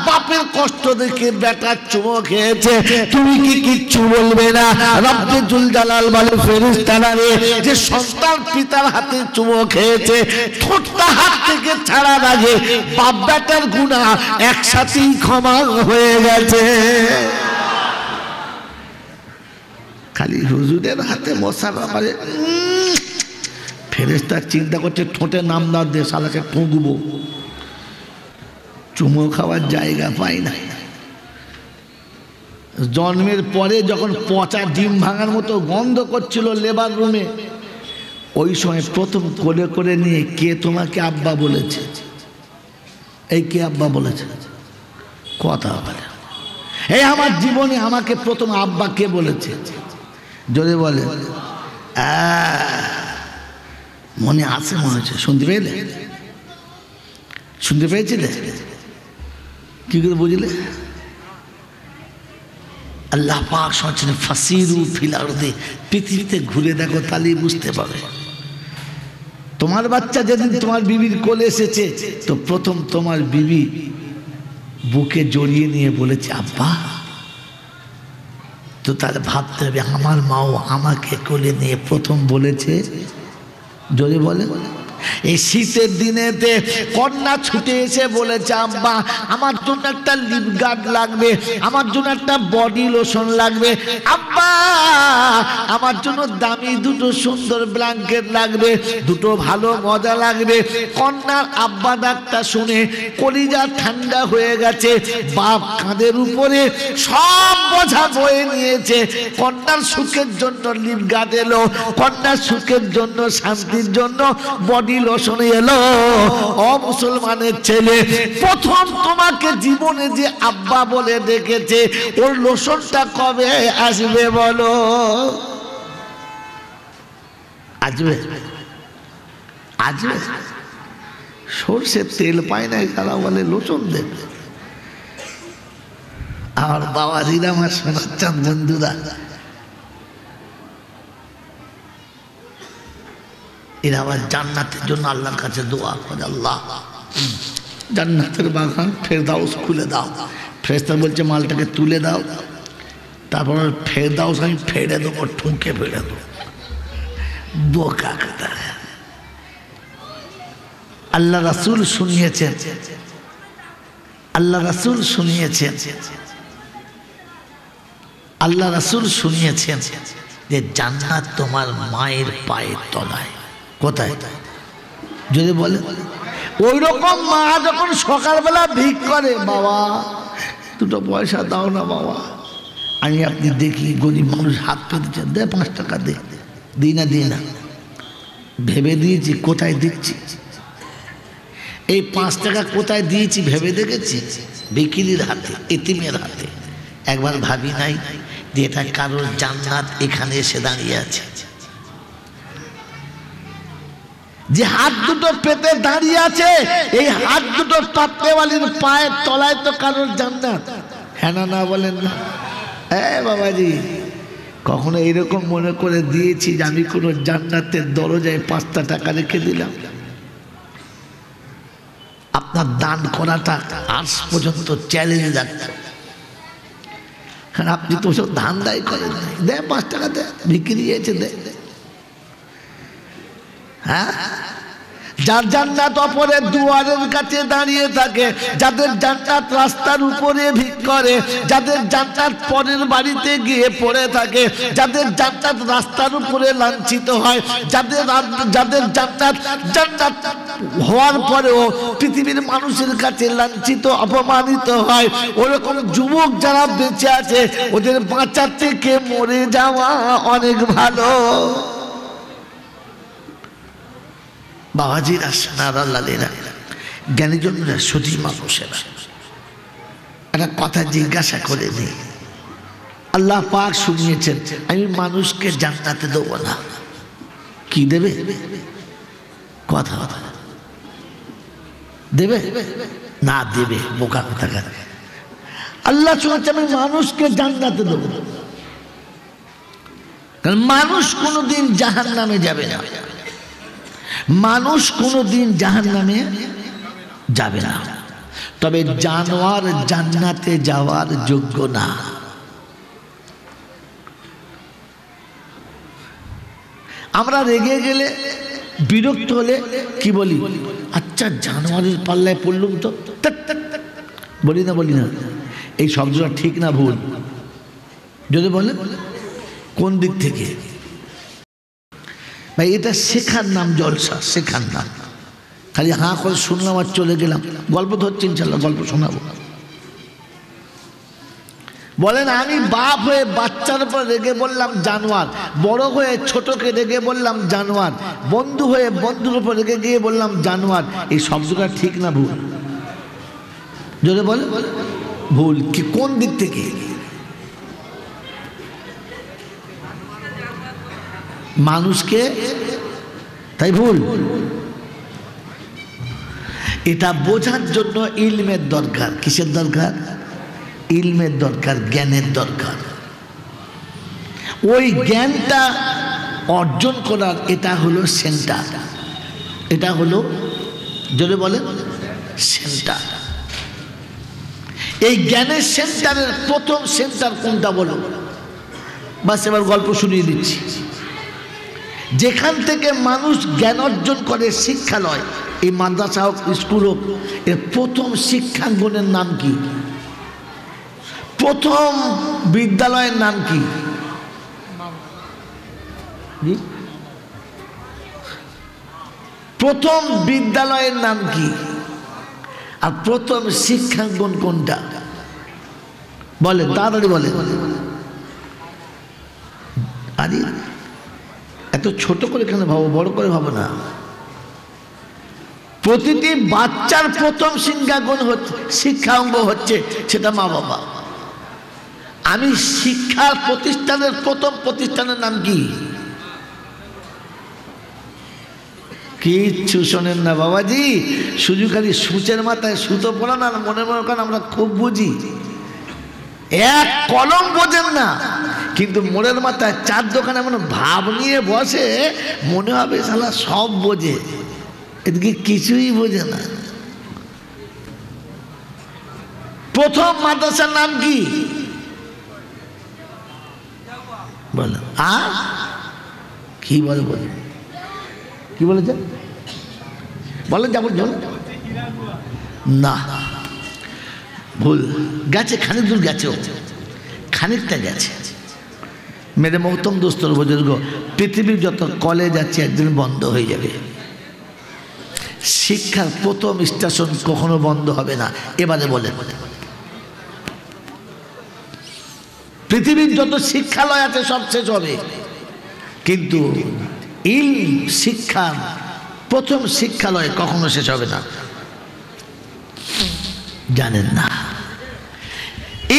বাপের কষ্ট দেখে বেটা চুমো খেয়েছে, তুমি কি কিচ্ছু বলবে না? রব্বে জুল জালাল বলে, ফেরেশতারা রে, যে সন্তান পিতার হাতে চুমো খেয়েছে, ঠোঁটটা হাত থেকে ছাড়ার আগে বাপ বেটার গুনাহ একসাথেই ক্ষমা হয়ে গেছে। খালি হুজুরের হাতে মশারা মারে, ফেরেশতা চিন্তা করছে ঠোঁটে নাম না দিয়ে শালাকে ঠুকবো, চুমো খাওয়ার জায়গা পাই না। জন্মের পরে যখন পচা ডিম ভাঙার মতো গন্ধ করছিল লেবার রুমে, ওই সময় প্রথম কোলে করে নিয়ে, কে তোমাকে আব্বা বলেছে? এই কে আব্বা বলেছে? কথা বলে, এই আমার জীবনে আমাকে প্রথম আব্বা কে বলেছে? যদি বলে মনে আছে, মনে হচ্ছে, শুনতে পেলে? শুনতে পেয়েছিলে? কি করে বুঝলে? আল্লাহ পাক শুনছেন, ফাসিরু ফিল আরদি, পৃথিবীতে ঘুরে দেখো, তাহলেই বুঝতে পারবে। তোমার বাচ্চা যেদিন তোমার বিবির কোলে এসেছে, তো প্রথম তোমার বিবি বুকে জড়িয়ে নিয়ে বলেছে আব্বা। তো তাহলে ভাবতে হবে, আমার মাও আমাকে কোলে নিয়ে প্রথম বলেছে। যদি বলে, এই শীতের দিনেতে কন্যা ছুটে এসে বলেছে, আব্বা আমার জন্য একটা লিপ গার্ড লাগবে, আমার জন্য একটা বডি লোশন লাগবে, আব্বা আমার জন্য দামি দুটো সুন্দর ব্ল্যাঙ্কেট লাগবে, দুটো ভালো মজা লাগবে। কন্যার আব্বা ডাকটা শুনে কলিজা ঠান্ডা হয়ে গেছে। বাপ কাঁধের উপরে সব বোঝা বয়ে নিয়েছে। কন্যার সুখের জন্য লিপ গার্ড এলো, কন্যার সুখের জন্য, শান্তির জন্য বডি লোশন এলো। ও মুসলমানের ছেলে, প্রথম তোমাকে জীবনে যে আব্বা বলে ডেকেছে, ওর লোশনটা কবে আসবে বলো? আসবে? আসবে? সরষের তেল পায় না, তারা বলে লোশন দেবে। আর বাবাজিরা, আমার শোনাচ্ছেন বন্ধুরা, এরা আবার জান্নাতের জন্য আল্লাহর কাছে দোয়া করে, আল্লাহ জান্নাতের বাগান ফেরদাউস খুলে দাও। ফেরেশতা বলছে মালটাকে তুলে দাও, তারপর ফেরদাউস আমি ফেড়ে দেবো, ঠুকে ফেড়ে দেবো। বোকা কথা। আল্লাহ রাসূল শুনিয়েছেন, আল্লাহ রাসূল শুনিয়েছেন, আল্লাহ রাসূল শুনিয়েছেন যে জান্নাত তোমার মায়ের পায়ের তলায়। কোথায়? যদি বলে ওই রকম মা যখন সকালবেলা ভিক করে, বাবা দুটো পয়সা দাও না বাবা, আমি আপনি দেখি গরিব মানুষ হাত পেতেছে, দে 5 টাকা দে, দিই না ভেবে দিয়েছি কোথায় দিচ্ছি, এই 5 টাকা কোথায় দিয়েছি ভেবে দেখেছি? ভিখিরির হাতে, এতিমের হাতে। একবার ভাবি নাই যে এটা কারোর জান্নাত এখানে এসে দাঁড়িয়ে আছে, যে হাত দুটো পেতে দাঁড়িয়ে আছে, এই হাত দুটো পাতলেওয়ালির পায়ের তলায় তো কারোর জান্নাত। হ্যাঁ না বলেন না? হ্যাঁ বাবাজি, কখনো এইরকম মনে করে দিয়েছি যে আমি কোনো জান্নাতের দরজায় 5টা টাকা রেখে দিলাম? আপনার দান করাটা আজ পর্যন্ত চ্যালেঞ্জ রাখত, কারণ আপনি তো সব ধান দায় করেন, দে 5 টাকা দে, বিক্রি হয়েছে দে। হ্যাঁ, যার জান্নাত অপরের দুয়ারের কাছে দাঁড়িয়ে থাকে, যাদের জান্নাত রাস্তার উপরে ভিক করে, যাদের জান্নাত পরের বাড়িতে গিয়ে পড়ে থাকে, যাদের জান্নাত রাস্তার উপরে লাঞ্ছিত হয়, যাদের জান্নাত হওয়ার পরেও পৃথিবীর মানুষের কাছে লাঞ্ছিত অপমানিত হয়, ওরকম যুবক যারা বেঁচে আছে ওদের বাঁচার থেকে মরে যাওয়া অনেক ভালো। বাবাজিরা, সানারা, লালেরা, জ্ঞানীজনরা, সতী মানুষেরা, একটা কথা জিজ্ঞাসা করে দিই। আল্লাহ পাক শুনিয়েছেন, আমি মানুষকে জান্নাতে দেবো না। কি দেবে? কথা দেবে না? দেবে, বোকা কথা। আল্লাহ শুনেছে আমি মানুষকে জান্নাতে দেবো, কারণ মানুষ কোনোদিন জাহান্নামে যাবে না, মানুষ কোনোদিন জাহান্নামে যাবে না। তবে জানোয়ার জান্নাতে যাওয়ার যোগ্য না। আমরা রেগে গেলে, বিরক্ত হলে কি বলি? আচ্ছা জানোয়ারের পাল্লায় পড়লুম তো, বলি না? এই শব্দটা ঠিক না ভুল? যদি বলে কোন দিক থেকে? ভাই এটা শেখার নাম, জলসা শেখার নাম। খালি হাঁ করে শুনলাম আর চলে গেলাম, গল্প ধরছি ইনশাল্লাহ, গল্প শোনাবো। বলেন আমি বাপ হয়ে বাচ্চার উপর রেগে বললাম জানোয়ার, বড় হয়ে ছোটকে রেগে বললাম জানোয়ার, বন্ধু হয়ে বন্ধুর উপর রেগে গিয়ে বললাম জানোয়ার, এই শব্দটা ঠিক না ভুল? যদি বলে ভুল। কি কোন দিক থেকে? মানুষকে, তাই ভুল। এটা বোঝার জন্য ইলমের দরকার। কিসের দরকার? ইলমের দরকার, জ্ঞানের দরকার। ওই জ্ঞানটা অর্জন করার এটা হলো সেন্টার, এটা হলো যদি বলে সেন্টার। এই জ্ঞানের সেন্টারের প্রথম সেন্টার কোনটা বলো? বাস এবার গল্প শুনিয়ে দিচ্ছি। যেখান থেকে মানুষ জ্ঞান অর্জন করে, শিক্ষালয়, এই মাদ্রাসা হোক, স্কুল হোক, এর প্রথম শিক্ষাঙ্গনের নাম কি? প্রথম বিদ্যালয়ের নাম কি? প্রথম বিদ্যালয়ের নাম কি? আর প্রথম শিক্ষাঙ্গন কোনটা? বলে তাড়াতাড়ি বলে। আরে এত ছোট করে কেন ভাবো, বড় করে ভাবো না। প্রতিটি বাচ্চার প্রথম শিক্ষাঙ্গন হচ্ছে, শিক্ষা অঙ্গ হচ্ছে সেটা মা বাবা। আমি শিক্ষার প্রতিষ্ঠানের প্রথম প্রতিষ্ঠানের নাম কি? কিচ্ছু শোনেন না বাবাজি, শুধু খালি সূচের মাথায় সুতো পড়ান আর মনে মনে করেন আমরা খুব বুঝি। এক কলম বোঝেন না, কিন্তু মোড়ের মাথায় 4 দোকানে এমন ভাব নিয়ে বসে, মনে হবে শালা সব বোঝে, এদিকে কিছুই বোঝে না। প্রথম মাদ্রাসার নাম কি বলো? আর কি বলে বলে কি বলেছে বলেন, যাবো না, ভুল গেছে, খানিক দূর গেছে, খানিকটা গেছে। মেরে মহতম দোস্তর বুজুর্গ, পৃথিবীর যত কলেজ আছে একদিন বন্ধ হয়ে যাবে। শিক্ষার প্রথম স্টেশন কখনো বন্ধ হবে না। এবারে বলেন, পৃথিবীর যত শিক্ষালয় আছে সব শেষ হবে, কিন্তু ইলম শিক্ষার প্রথম শিক্ষালয় কখনো শেষ হবে না। জানেন না,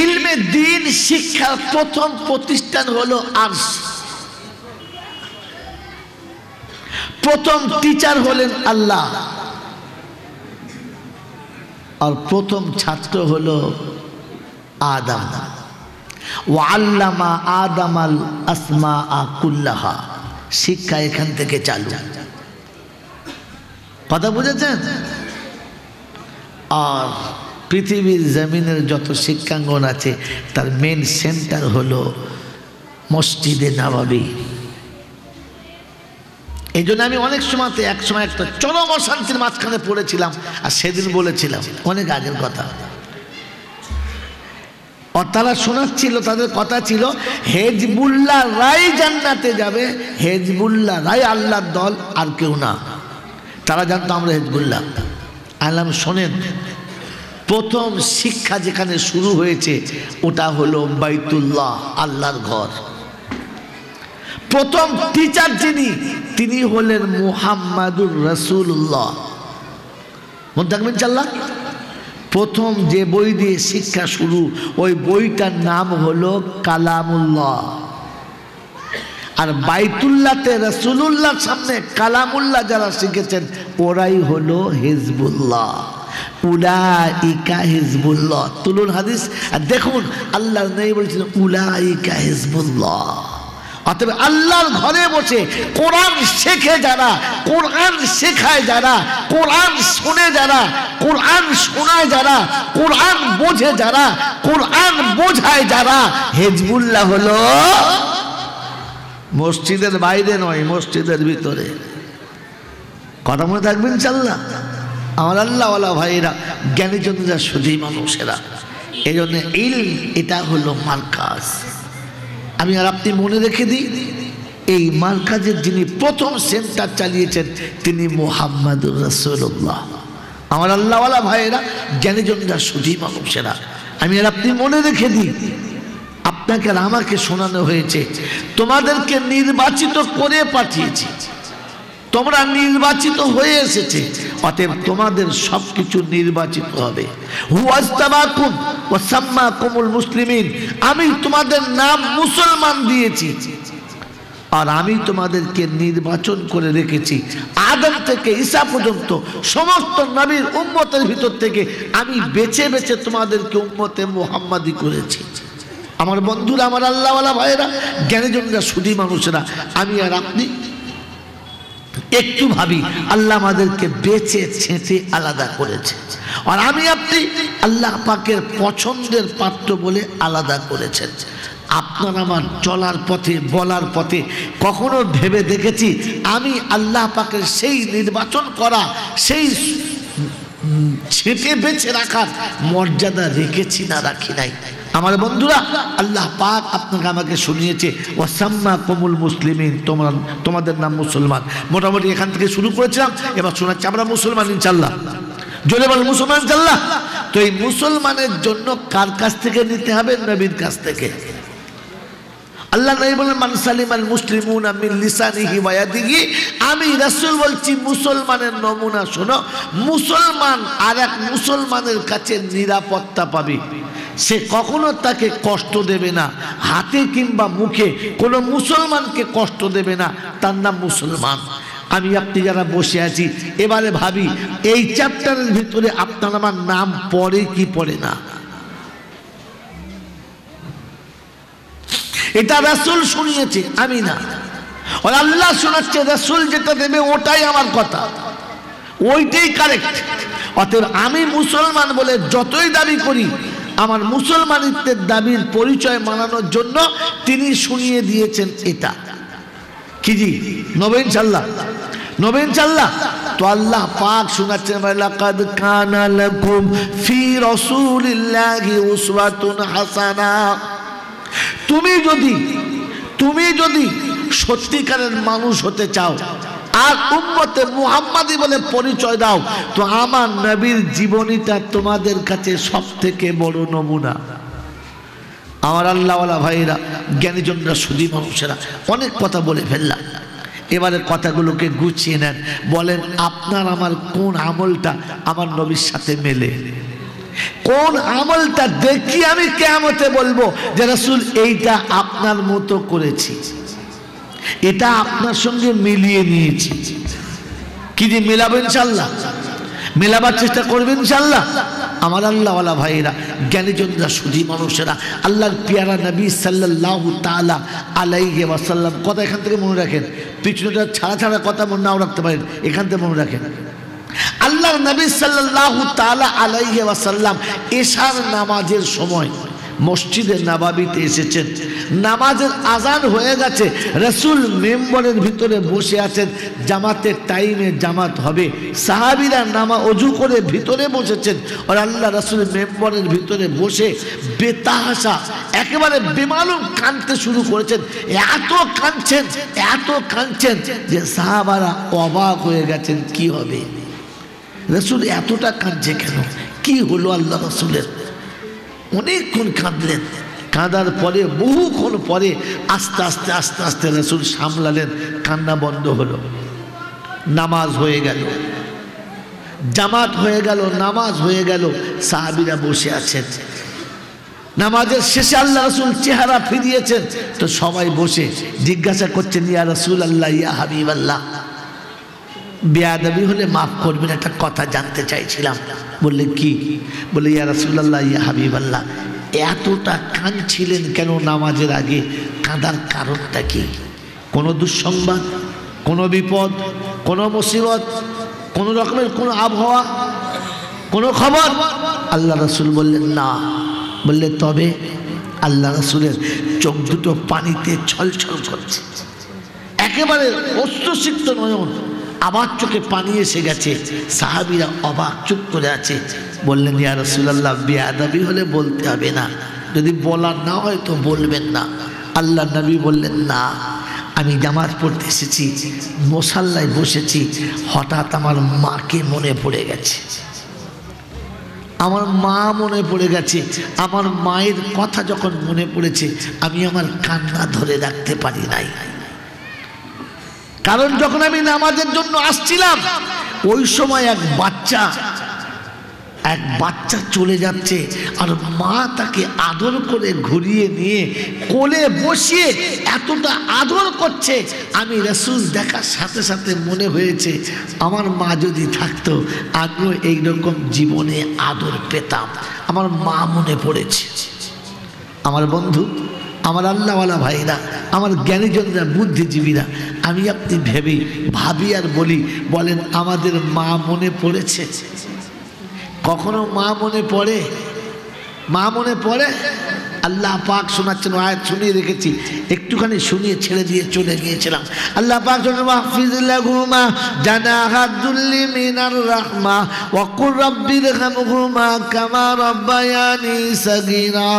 ইলমে দ্বীন শিক্ষার প্রথম প্রতিষ্ঠান হলো আরশ। প্রথম টিচার হলেন আল্লাহ, আর প্রথম ছাত্র হলো আদম। ওয়াল্লামা আদামাল আসমাআ কুল্লাহা, শিক্ষা এখান থেকে চালু। কথা বুঝেছেন? আর পৃথিবীর জমিনের যত শিক্ষাঙ্গন আছে তার মেন সেন্টার হলো মসজিদে নববী। এই জন্য আমি অনেক সময়তে এক সময় একটা চরম অশান্তির মাঝখানে পড়েছিলাম, আর সেদিন বলেছিলাম, অনেক আগের কথা। আর তারা শোনাচ্ছিল, তাদের কথা ছিল হেজবুল্লাহ রাই জান্নাতে যাবে, হেজবুল্লাহ রাই আল্লাহর দল, আর কেউ না। তারা জানতো আমরা হেজবুল্লাহ। আলাম শোনেন, প্রথম শিক্ষা যেখানে শুরু হয়েছে ওটা হলো বাইতুল্লাহ, আল্লাহর ঘর। প্রথম টিচার যিনি, তিনি হলেন মুহাম্মাদুর রাসূলুল্লাহ। মনে থাকবেন ইনশাআল্লাহ। প্রথম যে বই দিয়ে শিক্ষা শুরু, ওই বইটার নাম হলো কালামুল্লাহ। আর বাইতুল্লাহতে রাসূলুল্লাহর সামনে কালামুল্লাহ যারা শিখেছেন ওরাই হলো হিজবুল্লাহ। উলাইকা হিজবুল্লাহ। তুলুন হাদিস আর দেখুন, আল্লাহ নবী বলেছিলেন উলাইকা হিজবুল্লাহ। অতএব আল্লাহর ঘরে বসে কোরআন শেখে যারা, কোরআন শেখায় যারা, কোরআন শুনে যারা, কোরআন শোনায় যারা, কোরআন বোঝে যারা, কোরআন বোঝায় যারা, হিজবুল্লাহ হলো মসজিদের বাইরে নয়, মসজিদের ভিতরে। কথা মনে থাকবেন ইনশাআল্লাহ। আমার আল্লাহওয়ালা ভাইয়েরা, জ্ঞানীজনরা, সুধী মানুষেরা, এই জন্য ইলম এটা হলো মার্কাজ। আমি আর আপনি মনে রেখে দিই, এই মার্কাজের যিনি প্রথম সেন্টার চালিয়েছেন তিনি মুহাম্মাদুর রাসূলুল্লাহ। আমার আল্লাহওয়ালা ভাইয়েরা, জ্ঞানীজনরা, সুধী মানুষেরা, আমি আর আপনি মনে রেখে দিই, আপনাকে আর আমাকে শোনানো হয়েছে তোমাদেরকে নির্বাচিত করে পাঠিয়েছি, তোমরা নির্বাচিত হয়ে এসেছে, অতএব তোমাদের সবকিছু নির্বাচিত হবে। হুয়াজতাবাকুম ওয়া সাম্মাকুমুল মুসলিমিন, আমি তোমাদের নাম মুসলমান দিয়েছি, আর আমি তোমাদেরকে নির্বাচন করে রেখেছি আদম থেকে ঈসা পর্যন্ত সমস্ত নবীর উম্মতের ভিতর থেকে আমি বেছে বেছে তোমাদেরকে উম্মতে মুহাম্মাদি করেছি। আমার বন্ধুরা, আমার আল্লাহওয়ালা ভাইয়েরা, জ্ঞানীজনরা, সুধী মানুষেরা, আমি আর আপনি একটু ভাবি, আল্লাহ আমাদেরকে বেছে ছেঁটে আলাদা করেছে, আর আমি আপনি আল্লাহ পাকের পছন্দের পাত্র বলে আলাদা করেছেন। আপনার আমার চলার পথে, বলার পথে কখনো ভেবে দেখেছি আমি আল্লাহ পাকের সেই নির্বাচন করা, সেই ছেঁটে বেছে রাখার মর্যাদা রেখেছি না রাখি নাই? আমার বন্ধুরা, আল্লাহ পাক আপনাকে আমাকে শুনিয়েছে ওয়াসাম্মাকুমুল মুসলিমিন, তোমাদের নাম মুসলমান। মোটামুটি এখান থেকে শুরু করেছিলাম, এবার শোনাচ্ছি আমরা মুসলমান ইনশাআল্লাহ। জোরে বল মুসলমান ইনশাআল্লাহ। তো এই মুসলমানের জন্য কার কাছ থেকে নিতে হবে? নবীর কাছ থেকে। আল্লাহ নবী বলেন মান সালিমাল মুসলিমুনা মিন লিসানিহি ওয়া ইয়াদিহি। আমি রাসূল বলছি মুসলমানের নমুনা শোনো। মুসলমান আর এক মুসলমানের কাছে নিরাপত্তা পাবে, সে কখনো তাকে কষ্ট দেবে না, হাতে কিংবা মুখে কোনো মুসলমানকে কষ্ট দেবে না, তার নাম মুসলমান। আমি আপনি যারা বসে আছি, এবারে ভাবি এই চ্যাপ্টারের ভিতরে আপনার আমার নাম পড়ে কি পড়ে না? এটা রাসূল শুনিয়েছে, আমি না। আর আল্লাহ শোনাচ্ছে, রাসূল যেটা দেবে ওটাই আমার কথা, ওইটাই কারেক্ট। অতএব আমি মুসলমান বলে যতই দাবি করি, আমার মুসলমানিত্বের দাবির পরিচয় মানানোর জন্য তিনি শুনিয়ে দিয়েছেন এটা কি জি নবী ইনশাআল্লাহ, নবী ইনশাআল্লাহ। তো আল্লাহ পাক শোনাচ্ছেন লাকাদ কানা লাকুম ফি রাসূলিল্লাহি উসওয়াতুন হাসানা। তুমি যদি সত্যিকারের মানুষ হতে চাও, আর উম্মতে মুহাম্মাদি বলে পরিচয় দাও, তো আমার নবীর জীবনীটা তোমাদের কাছে সবথেকে বড় নমুনা। আমার আল্লাহওয়ালা ভাইরা, জ্ঞানীজনরা, সুধী মানুষেরা, অনেক কথা বলে ফেললাম। এবারে কথাগুলোকে গুছিয়ে নেন, বলেন আপনার আমার কোন আমলটা আমার নবীর সাথে মেলে, কোন আমলটা দেখি আমি কিয়ামতে বলবো যে রাসূল এইটা আপনার মতো করেছি, এটা আপনার সঙ্গে মিলিয়ে নিয়েছি। কি যে মেলাবো ইনশাল্লাহ, মেলাবার চেষ্টা করবেন ইনশাল্লাহ। আমার আল্লাহওয়ালা ভাইরা, জ্ঞানীজনরা, সুধী মানুষেরা, আল্লাহর পিয়ারা নবী সাল্লাল্লাহু তাআলা আলাইহি ওয়াসাল্লাম, কথা এখান থেকে মনে রাখেন, পিছনেটা ছাড়া ছাড়া কথা মনে নাও রাখতে পারেন, এখান থেকে মনে রাখেন। আল্লাহর নবী সাল্লাল্লাহু তাআলা আলাইহি ওয়াসাল্লাম এশার নামাজের সময় মসজিদে নববীতে এসেছেন, নামাজের আজান হয়ে গেছে, রাসূল মেম্বরের ভিতরে বসে আছেন, জামাতের টাইমে জামাত হবে, সাহাবীরা ওযু করে ভিতরে বসেছেন, আর আল্লাহ রাসূল মেম্বরের ভিতরে বসে বেতাহাসা একেবারে বেমালুম কাঁদতে শুরু করেছেন। এত কাঁদছেন যে সাহাবারা অবাক হয়ে গেছেন, কি হবে, রাসূল এতটা কাঁদছে কেন, কি হলো আল্লাহ রাসূলের? অনেকক্ষণ কাঁদলেন, কাঁদার পরে বহুক্ষণ পরে আস্তে আস্তে রাসূল সামলালেন, কান্না বন্ধ হলো, নামাজ হয়ে গেল, জামাত হয়ে গেল, নামাজ হয়ে গেল, সাহাবীরা বসে আছেন। নামাজের শেষে আল্লাহ রাসূল চেহারা ফিরিয়েছেন, তো সবাই বসে জিজ্ঞাসা করছেন, ইয়া রাসূলুল্লাহ, ইয়া হাবিবাল্লাহ, বেয়াদবি হলে মাফ করবেন, একটা কথা জানতে চাইছিলাম। বললে কি? বলে ইয়া রাসূলুল্লাহ, ইয়া হাবিবাল্লাহ, এতটা কাঁদছিলেন কেন নামাজের আগে? কাঁদার কারণটা কি? কোনো দুঃসংবাদ, কোনো বিপদ, কোনো মুসিবত, কোনো রকমের কোনো আবহাওয়া, কোনো খবর? আল্লাহ রাসূল বললেন না। বললে তবে? আল্লাহ রাসূলের চোখ দুটো পানিতে ছলছল করছে, একেবারে অশ্রুসিক্ত নয়ন, আবার চোখে পানি এসে গেছে। সাহাবীরা অবাক, চুপ করে আছে। বললেন, ইয়া রাসূলুল্লাহ, বেয়াদবি হলে বলতে হবে না, যদি বলার না হয় তো বলবেন না। আল্লাহ নবী বললেন, না, আমি জামাত পড়তে এসেছি, মুসাল্লায় বসেছি, হঠাৎ আমার মাকে মনে পড়ে গেছে, আমার মা মনে পড়ে গেছে। আমার মায়ের কথা যখন মনে পড়েছে, আমি আমার কান্না ধরে রাখতে পারি নাই। কারণ যখন আমি নামাজের জন্য আসছিলাম, ওই সময় এক বাচ্চা চলে যাচ্ছে, আর মা তাকে আদর করে ঘুরিয়ে নিয়ে কোলে বসিয়ে এতটা আদর করছে, আমি রাসূল দেখার সাথে সাথে মনে হয়েছে, আমার মা যদি থাকতো আমিও এইরকম জীবনে আদর পেতাম। আমার মা মনে পড়েছে। আমার বন্ধু, আমার আল্লাহওয়ালা ভাইরা, আমার জ্ঞানীজনরা, বুদ্ধিজীবীরা, আমি আপনি ভাবি আর বলেন আমাদের মা মনে পড়েছে? কখনো মা মনে পড়ে? মা মনে পড়ে? আল্লাহ পাক শোনাচ্ছেন, আয়াত শুনিয়ে রেখেছি, একটুখানি শুনিয়ে ছেড়ে দিয়ে চলে গিয়েছিলাম। আল্লাহ পাক শোনাচ্ছেন, ওয়াহফিজ লাহুমা জানাহাদ যুল্লি মিনার রাহমা ওয়া কুর রাব্বিরহামহুমা কামা রাব্বায়ানি সাগীরা।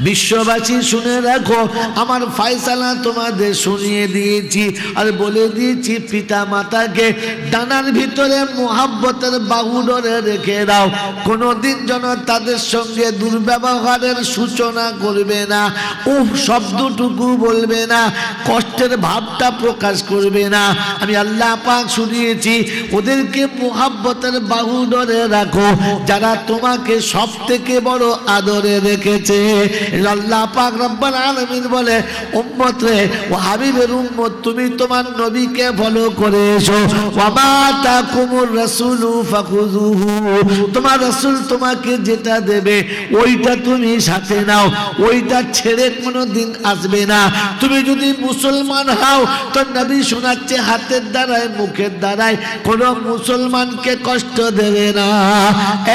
বিশ্ববাসী শুনে রাখো, আমার ফয়সালা তোমাদের শুনিয়ে দিয়েছি আর বলে দিয়েছি, পিতা মাতাকে ডানার ভিতরে মুহাব্বতের বাহু ধরে রেখে দাও, কোনোদিন যেন তাদের সঙ্গে দুর্ব্যবহারের সূচনা করবে না, শব্দটুকু বলবে না, কষ্টের ভাবটা প্রকাশ করবে না। আমি আল্লাহ পাক শুনিয়েছি, ওদেরকে মুহাব্বতের বাহু ধরে রাখো যারা তোমাকে সব থেকে বড় আদরে রেখেছে। আল্লাহ পাক রব্বুল আলামিন বলে, উম্মত রে, ও হাবিবের উম্মত, তুমি তোমার নবীকে ফলো করে এসো। ওয়া মা তাকুমুর রাসূলু ফাখুযুহু, তোমার রাসূল তোমাকে যেটা দেবে ওইটা তুমি সাথে নাও, ওইটা ছেড়ে কোনোদিন আসবে না। তুমি যদি মুসলমান হও তো নবী শোনাচ্ছে, হাতের দ্বারায়, মুখের দ্বারায় কোনো মুসলমানকে কষ্ট দেবে না।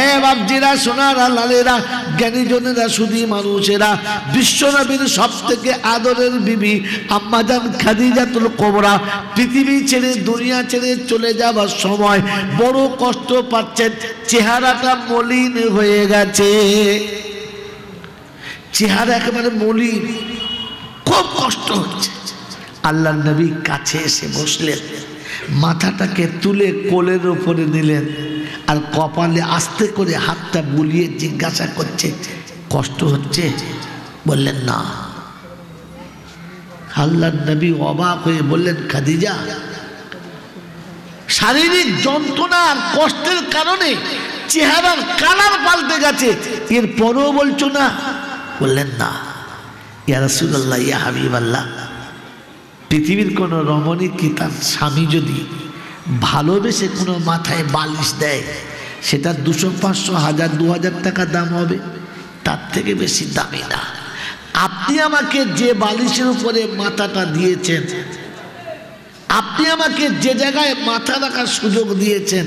এ বাপজিরা, সোনারা, লালেরা, জ্ঞানীজনেরা, সুধী মানুষেরা, বিশ্বনবীর সব থেকে আদরের বিবি আম্মাজান খাদিজাতুল কুবরা পৃথিবী ছেড়ে, দুনিয়া ছেড়ে চলে যাবার সময় বড় কষ্ট পাচ্ছেন, চেহারাটা মলিন হয়ে গেছে, চেহারা একেবারে মলিন, খুব কষ্ট হচ্ছে। আল্লাহ নবী কাছে এসে বসলেন, মাথাটাকে তুলে কোলের উপরে নিলেন, আর কপালে আস্তে করে হাতটা বুলিয়ে জিজ্ঞাসা করছে, কষ্ট হচ্ছে? বললেন না। আল্লাহ নবী অবাক হয়ে বললেন, খাদিজা, শারীরিক যন্ত্রণা আর কষ্টের কারণে চেহারার কালার পাল্টে গেছে, এরপরও বলছো না? বললেন না। ইয়া রাসূলুল্লাহ, ইয়া হাবিবাল্লাহ, পৃথিবীর কোনো রমণী কি তার স্বামী যদি ভালোবেসে কোনো মাথায় বালিশ দেয়, সেটা 200, 500, 1000, 2000 টাকা দাম হবে, তার থেকে বেশি দামি না। আপনি আমাকে যে বালিশের উপরে মাথাটা দিয়েছেন, আপনি আমাকে যে জায়গায় মাথা রাখার সুযোগ দিয়েছেন,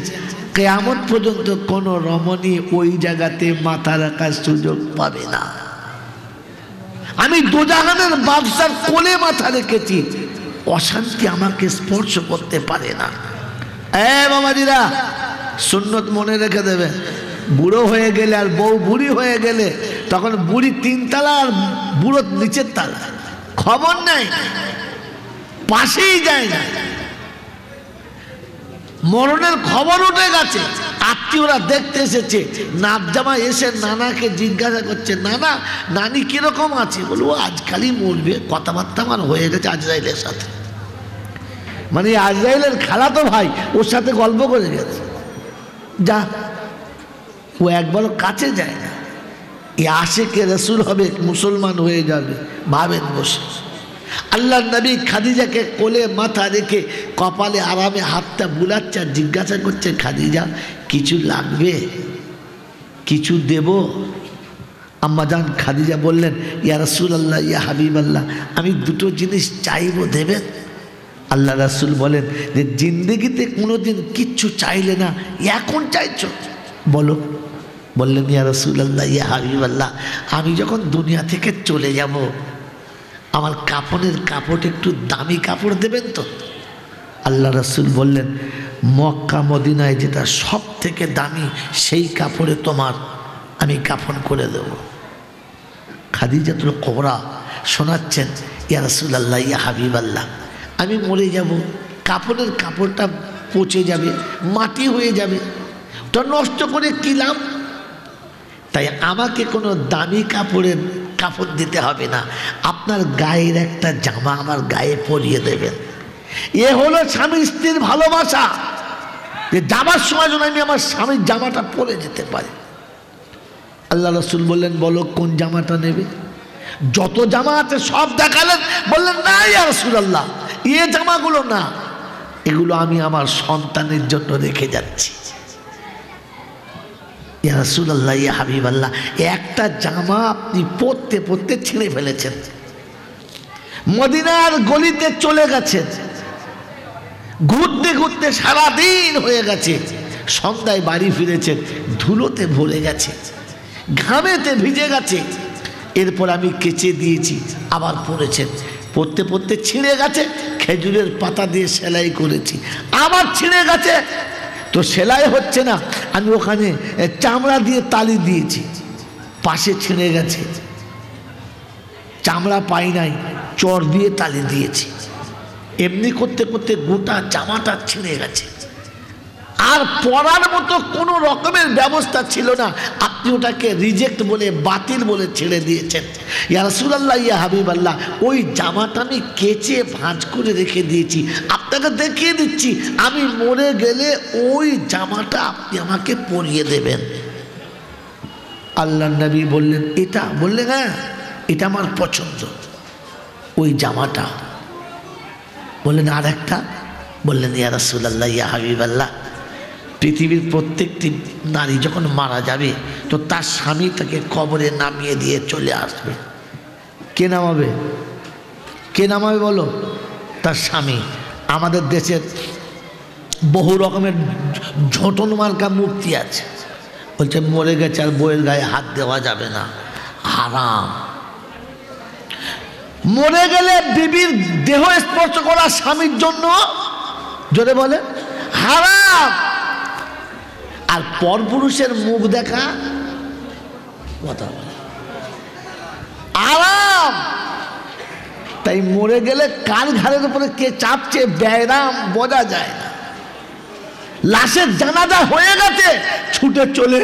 কিয়ামত পর্যন্ত কোনো রমণী ওই জায়গাতে মাথা রাখার সুযোগ পাবে না। আমি দোজাহানের বাদশার কোলে মাথা রেখেছি, অশান্তি আমাকে স্পর্শ করতে পারে না। বাবাজিরা, সুন্নত মনে রেখে দেবেন। বুড়ো হয়ে গেলে আর বউ বুড়ি হয়ে গেলে, তখন বুড়ি 3 তলা আর বুড়ো নিচের তলা, খবর নেই, পাশেই যায় না। মরণের খবর উঠে গেছে, আত্মীয়রা দেখতে এসেছে, নাত জামা এসে নানাকে জিজ্ঞাসা করছে, নানা নানি কিরকম আছে? বলবো আজকালই মরবে, কথাবার্তা আমার হয়ে গেছে আজরাইলের সাথে। মানে আজরাইলের খালাতো ভাই, ওর সাথে গল্প করে গেছে। যা, ও একবার কাছে যায় না। এ আশিকে রাসূল হবে, মুসলমান হয়ে যাবে, ভাবেন বসে। আল্লাহ নবী খাদিজাকে কোলে মাথা রেখে কপালে আরামে হাতটা বুলাচ্ছে আর জিজ্ঞাসা করছে, খাদিজা কিছু লাগবে, কিছু দেব? আম্মাজান খাদিজা বললেন, ইয়া রাসূলুল্লাহ, ইয়া হাবিবাল্লাহ, আমি 2টো জিনিস চাইবো, দেবেন? আল্লাহ রাসূল বলেন যে জিন্দেগিতে কোনোদিন কিচ্ছু চাইলে না, এখন চাইছো, বলো। বললেন, ইয়া রাসূলুল্লাহ, ইয়া হাবিবাল্লাহ, আমি যখন দুনিয়া থেকে চলে যাব, আমার কাপড়ের কাপড় একটু দামি কাপড় দেবেন তো? আল্লাহ রাসূল বললেন, মক্কা মদিনায় যেটা সব থেকে দামি, সেই কাপড়ে তোমার আমি কাফন করে দেব। খাদিজাতুল কুবরা শোনাচ্ছেন, ইয়া রাসূলুল্লাহ, ইয়া হাবিবাল্লাহ, আমি মরে যাব, কাপড়ের কাপড়টা পচে যাবে, মাটি হয়ে যাবে, ওটা নষ্ট করে কি লাভ? তাই আমাকে কোনো দামি কাপড়ের কাপড় দিতে হবে না, আপনার গায়ের একটা জামা আমার গায়ে পরিয়ে দেবেন। এ হলো স্বামী স্ত্রীর ভালোবাসা, যে যাবার সময় যেন আমি আমার স্বামীর জামাটা পরে যেতে পারি। আল্লাহ রাসূল বললেন, বলো কোন জামাটা নেবে? যত জামা আছে সব দেখালেন, বললেন, না ইয়া রাসূলুল্লাহ, এ জামাগুলো না, এগুলো আমি আমার সন্তানের জন্য রেখে যাচ্ছি। ইয়া রাসূলুল্লাহ, ইয়া হাবিবাল্লাহ, একটা জামা আপনি পরতে পরতে ছিঁড়ে ফেলেছেন, মদিনার গলিতে চলে গেছেন, ঘুরতে ঘুরতে সারাদিন হয়ে গেছে, সন্ধ্যায় বাড়ি ফিরেছেন, ধুলোতে ভরে গেছে, ঘামেতে ভিজে গেছে, এরপর আমি কেচে দিয়েছি, আবার পরেছেন, পরতে পরতে ছিঁড়ে গেছে, খেজুরের পাতা দিয়ে সেলাই করেছি, আবার ছিঁড়ে গেছে, তো সেলাই হচ্ছে না, আমি ওখানে চামড়া দিয়ে তালি দিয়েছি, পাশে ছিঁড়ে গেছে, চামড়া পাই নাই, চর দিয়ে তালি দিয়েছি, এমনি করতে করতে গোটা জামাটা ছিঁড়ে গেছে, আর পরার মতো কোনো রকমের ব্যবস্থা ছিল না, আপনি ওটাকে রিজেক্ট বলে, বাতিল বলে ছেড়ে দিয়েছেন। ইয়া রাসূলুল্লাহ, ইয়া হাবিবাল্লাহ, ওই জামাটা আমি কেচে ভাঁজ করে রেখে দিয়েছি, আপনাকে দেখিয়ে দিচ্ছি, আমি মরে গেলে ওই জামাটা আপনি আমাকে পরিয়ে দেবেন। আল্লাহ নবী বললেন, এটা? বললেন, হ্যাঁ, এটা আমার পছন্দ, ওই জামাটা। বললেন, আর একটা? বললেন, ইয়া রাসূলুল্লাহ, ইয়া হাবিবাল্লাহ, পৃথিবীর প্রত্যেকটি নারী যখন মারা যাবে, তো তার স্বামী তাকে কবরে নামিয়ে দিয়ে চলে আসবে। কে নামাবে? কে নামাবে বলো? তার স্বামী। আমাদের দেশের বহু রকমের ঝোঁটন মার্কা মূর্তি আছে, বলছে মরে গেছে আর বইয়ের গায়ে হাত দেওয়া যাবে না, হারাম। মরে গেলে বিবির দেহ স্পর্শ করা স্বামীর জন্য, জোরে বলে, হারাম। আর পরপুরুষের মুখ দেখা কথা বলে হারাম। তাই মরে গেলে কার ঘাড়ের উপরে কে চাপছে ব্যায়াম বোঝা যায় না। লাশের জানাজা হয়ে গেছে, ছুটে চলে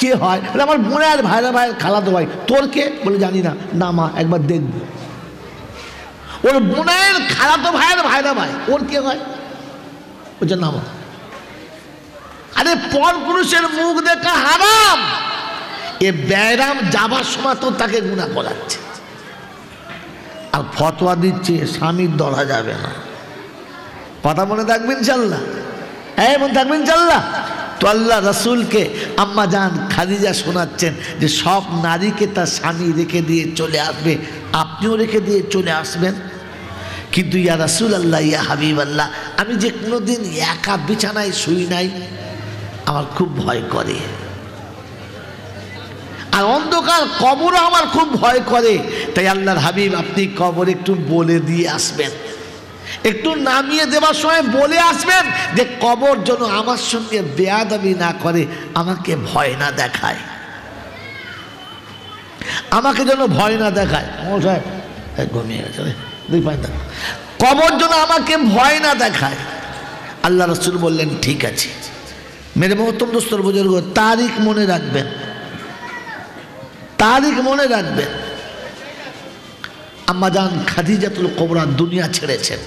কে হয় আমার বোনের ভাইরা ভাই খালাতো ভাই। তোর কে বলে জানি না। না মা একবার দেখবো। ওর বোনের খালাতো ভাইয়ের ভাইরা ভাই, ওর কে হয় বলছে না মা। আরে পর পুরুষের মুখ দেখা হারাম। এ ব্যায়াম যাবার সময় তো তাকে গুনাহ করাচ্ছে, আর ফতোয়া দিচ্ছে স্বামীর ধরা যাবে না। কথা মনে থাকবেন ইনশাল্লাহ, হ্যাঁ মনে থাকবেন ইনশাল্লাহ। তো আল্লাহ রাসূলকে আম্মা জান খাদিজা শোনাচ্ছেন যে সব নারীকে তার স্বামী রেখে দিয়ে চলে আসবে, আপনিও রেখে দিয়ে চলে আসবেন। কিন্তু ইয়া রাসূলুল্লাহ, ইয়া হাবিবাল্লাহ, আমি যে কোনোদিন একা বিছানায় শুই নাই, আমার খুব ভয় করে, আর অন্ধকার কবরও আমার খুব ভয় করে। তাই আল্লাহর হাবিব আপনি কবর একটু বলে দিয়ে আসবেন, একটু নামিয়ে দেওয়ার সময় বলে আসবেন যে কবর যেন আমার সঙ্গে বেয়াদবি না করে, আমাকে ভয় না দেখায়, আমাকে যেন ভয় না দেখায়। ঘুমিয়ে গেছে, কবর যেন আমাকে ভয় না দেখায়। আল্লাহ রাসূল বললেন ঠিক আছে। মেরে মহতম দোস্তর বুজুর্গ, তারিখ মনে রাখবেন, তারিখ মনে রাখবেন। আম্মা জান খাদিজাতুল কুবরা দুনিয়া ছেড়েছেন,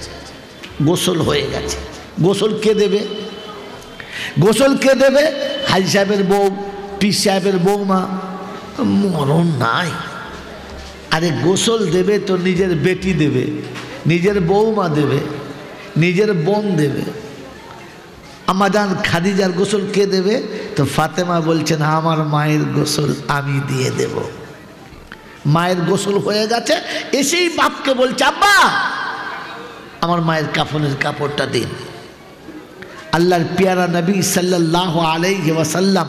গোসল হয়ে গেছে। গোসল কে দেবে? গোসল কে দেবে? হাজি সাহেবের বউ, পীর সাহেবের বউমা, মরণ নাই। আরে গোসল দেবে তো নিজের বেটি দেবে, নিজের বউমা দেবে, নিজের বোন দেবে। আম্মা জান খাদিজার গোসল কে দেবে? তো ফাতেমা বলছেন আমার মায়ের গোসল আমি দিয়ে দেব। মায়ের গোসল হয়ে গেছে, এসেই বাপকে বলছে আব্বা আমার মায়ের কাফনের কাপড়টা দিন। আল্লাহর পেয়ারা নবী সাল্লাল্লাহু আলাইহি ওয়াসাল্লাম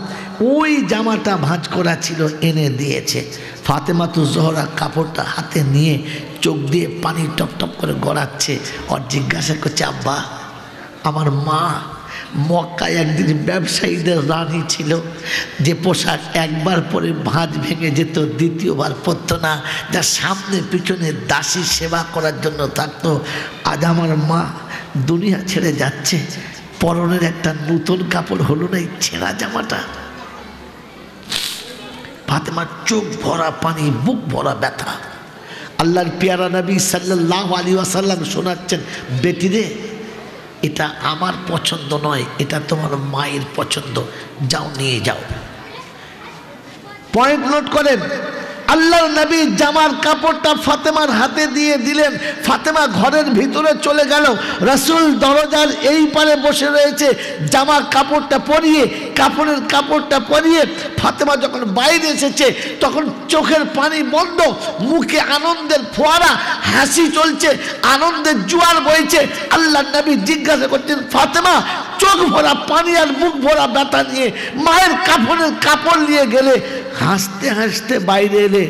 ওই জামাটা ভাঁজ করা ছিল, এনে দিয়েছে। ফাতেমাতুজ জোহরা কাপড়টা হাতে নিয়ে চোখ দিয়ে পানি টপ টপ করে গড়াচ্ছে, আর জিজ্ঞাসা করছে আব্বা আমার মা মক্কায় একদিন ব্যবসায়ীদের রানী ছিল, যে পোশাক একবার পরে ভাঁজ ভেঙে যেত, দ্বিতীয়বার পরতো না, যার সামনে পিছনে দাসী সেবা করার জন্য থাকতো। আজ আমার মা দুনিয়া ছেড়ে যাচ্ছে, পরনের একটা নতুন কাপড় হলো না, এই ছেঁড়া জামাটা। ফাতেমার চোখ ভরা পানি, বুক ভরা ব্যথা। আল্লাহর পেয়ারা নবী সাল্লাল্লাহু আলাইহি ওয়াসাল্লাম শোনাচ্ছেন বেটি রে, এটা আমার পছন্দ নয়, এটা তোমার মায়ের পছন্দ, যাও নিয়ে যাও। পয়েন্ট নোট করেন। আল্লাহর নবী জামার কাপড়টা ফাতেমার হাতে দিয়ে দিলেন। ফাতেমা ঘরের ভিতরে চলে গেল, রাসূল দরজার এই পারে বসে রয়েছে। জামার কাপড়টা পরিয়ে, কাপড়ের কাপড়টা পরিয়ে ফাতেমা যখন বাইরে এসেছে তখন চোখের পানি বন্ধ, মুখে আনন্দের ফোয়ারা, হাসি চলছে, আনন্দের জোয়ার বইছে। আল্লাহর নবী জিজ্ঞাসা করছেন ফাতেমা চোখ ভরা পানি আর মুখ ভরা ব্যথা নিয়ে মায়ের কাপড়ের কাপড় নিয়ে গেলে, হাসতে হাসতে বাইরে এলে,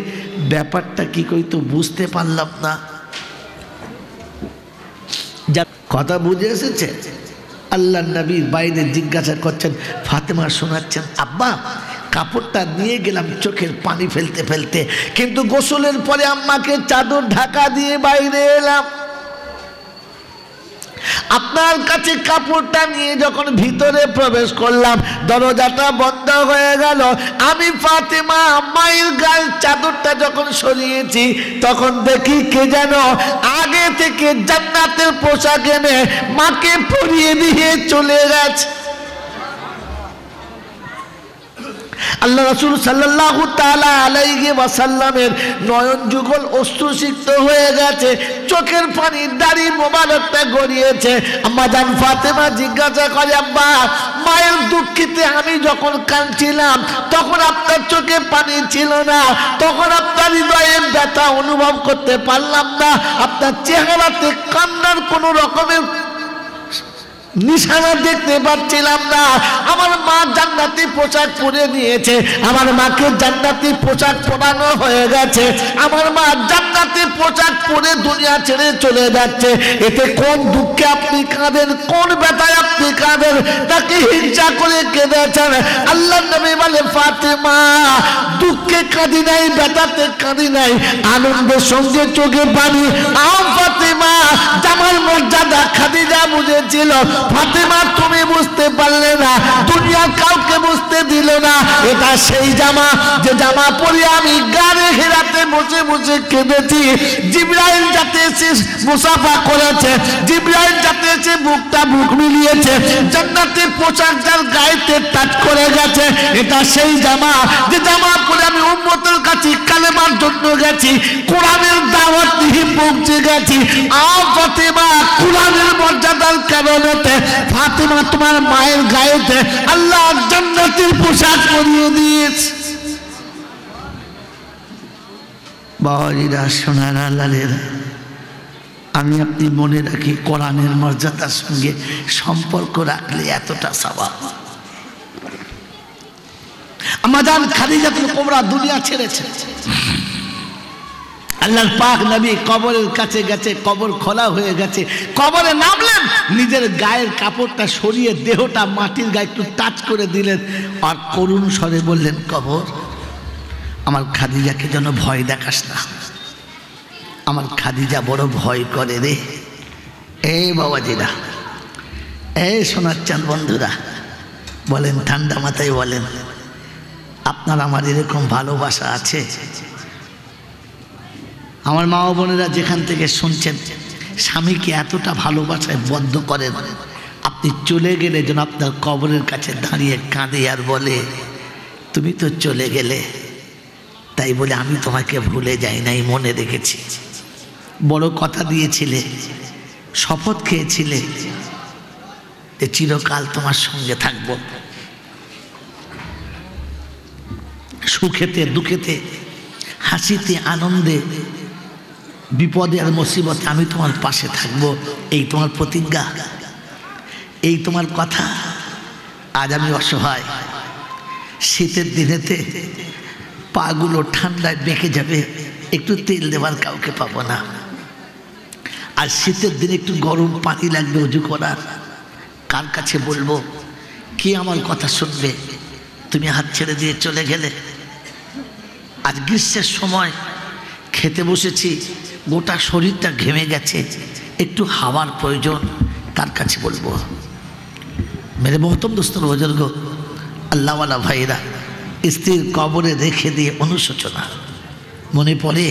ব্যাপারটা কি কই তো বুঝতে পারলাম না। যা কথা বুঝে এসেছে। আল্লাহর নবী বাইরে জিজ্ঞাসা করছেন, ফাতেমা শোনাচ্ছেন আব্বা কাপড়টা নিয়ে গেলাম চোখের পানি ফেলতে ফেলতে, কিন্তু গোসলের পরে আম্মাকে চাদর ঢাকা দিয়ে বাইরে এলাম। আপনার কাছে কাপড়টা নিয়ে যখন ভিতরে প্রবেশ করলাম, দরজাটা বন্ধ হয়ে গেল। আমি ফাতেমা মায়ের গায়ে চাদরটা যখন সরিয়েছি, তখন দেখি কে যেন আগে থেকে জান্নাতের পোশাক এনে মাকে পরিয়ে দিয়ে চলে গেছে। আল্লাহ রাসূল সাল্লাল্লাহু তাআলা আলাইহি ওয়াসাল্লামের নয়ন যুগল অশ্রুসিক্ত হয়ে গেছে, চোখের পানি দাড়ি মোবারকটা গড়িয়েছে। আম্মা জান ফাতেমা জিজ্ঞাসা করে আব্বা মায়ের দুঃখিতে আমি যখন কাঁদছিলাম তখন আপনার চোখে পানি ছিল না, তখন আপনার হৃদয়ে ব্যথা অনুভব করতে পারলাম না, আপনার চেহারাতে কান্নার কোনো রকমের নিশানা দেখতে পাচ্ছিলাম না। আমার মা জান্নাতি পোশাক পরে নিয়েছে, আমার মাকে জান্নাতি পোশাক পরানো হয়ে গেছে, আমার মা জান্নাতি পোশাক পরে দুনিয়া ছেড়ে চলে যাচ্ছে। এতে কোন দুঃখে আপনি কাঁদেন, কোন ব্যথায় আপনি কাঁদেন? তাকে হিংসা করে কেঁদেছেন। আল্লাহ নবী বলে, ফাতেমা দুঃখে কাঁদি নাই, ব্যথাতে কাঁদি নাই, আনন্দের সঙ্গে চোখে পানি। আও ফাতেমা, জামার মর্যাদা খাদিজা বুঝেছিল, ফাতেমা তুমি বুঝতে পারলে না, দুনিয়া কাউকে বুঝতে দিল না। এটা সেই জামা যে জামা পরে আমি গাড়ি হেরাতে বসে বসে কেঁদেছি। জিবরাইল যাতে এসে মুসাফা করেছে, জিবরাইল যাতে এসে বুকটা বুক মিলিয়েছে, জান্নাতের পোশাক যার গায়েতে টাচ করে গেছে, এটা সেই জামা যে জামা পরে আমি উম্মতের কাছে কালেমার জন্য গেছি, কোরআনের দাওয়াত নিয়ে পৌঁছে গেছি। আও ফাতেমা, কোরআনের মর্যাদার কারণে ফাতেমা তোমার মায়ের গায়েতে আল্লাহ জান্নাতের পোশাক পরিয়ে দিয়েছে। বাবাজিরা, সোনারা, লালেরা, আমি আপনি মনে রাখি, কোরআনের মর্যাদার সঙ্গে সম্পর্ক রাখলে এতটা সওয়াব। আমাদের খাদিজাতুল কুবরা দুনিয়া ছেড়েছে, আল্লাহর পাক নবী কবরের কাছে গেছে, কবর খোলা হয়ে গেছে, কবরে নামলেন, নিজের গায়ের কাপড়টা সরিয়ে দেহটা মাটির গায়ে একটু টাচ করে দিলেন, আর করুণ স্বরে বললেন, কবর আমার খাদিজাকে যেন ভয় দেখাস না, আমার খাদিজা বড় ভয় করে রে। এই বাবাজিরা, এই সোনার চাঁদ বন্ধুরা, বলেন ঠান্ডা মাথায় বলেন, আপনার আমার এরকম ভালোবাসা আছে? আমার মা ও বোনেরা যেখান থেকে শুনছেন, স্বামীকে এতটা ভালোবাসায় বদ্ধ করেন, আপনি চলে গেলে যেন আপনার কবরের কাছে দাঁড়িয়ে কাঁদে আর বলে, তুমি তো চলে গেলে, তাই বলে আমি তোমাকে ভুলে যাই নাই, মনে রেখেছি। বড় কথা দিয়েছিলে, শপথ খেয়েছিলে যে চিরকাল তোমার সঙ্গে থাকবো, সুখেতে দুঃখেতে, হাসিতে আনন্দে, বিপদে আর মুসিবতে আমি তোমার পাশে থাকবো। এই তোমার প্রতিজ্ঞা, এই তোমার কথা। আজ আমি অসহায়, শীতের দিনেতে পাগুলো ঠান্ডায় বেঁকে যাবে, একটু তেল দেওয়ার কাউকে পাবো না। আর শীতের দিনে একটু গরম পানি লাগবে উজু করার, কার কাছে বলবো? কে আমার কথা শুনবে? তুমি হাত ছেড়ে দিয়ে চলে গেলে। আজ গ্রীষ্মের সময় খেতে বসেছি, গোটা শরীরটা ঘেমে গেছে, একটু হাওয়ার প্রয়োজন, কার কাছে বলবো? মেরে মোহতম দোস্তর বুজুর্গ, আল্লাহওয়ালা ভাইরা, স্ত্রীর কবরে রেখে দিয়ে অনুশোচনা মনে পড়ে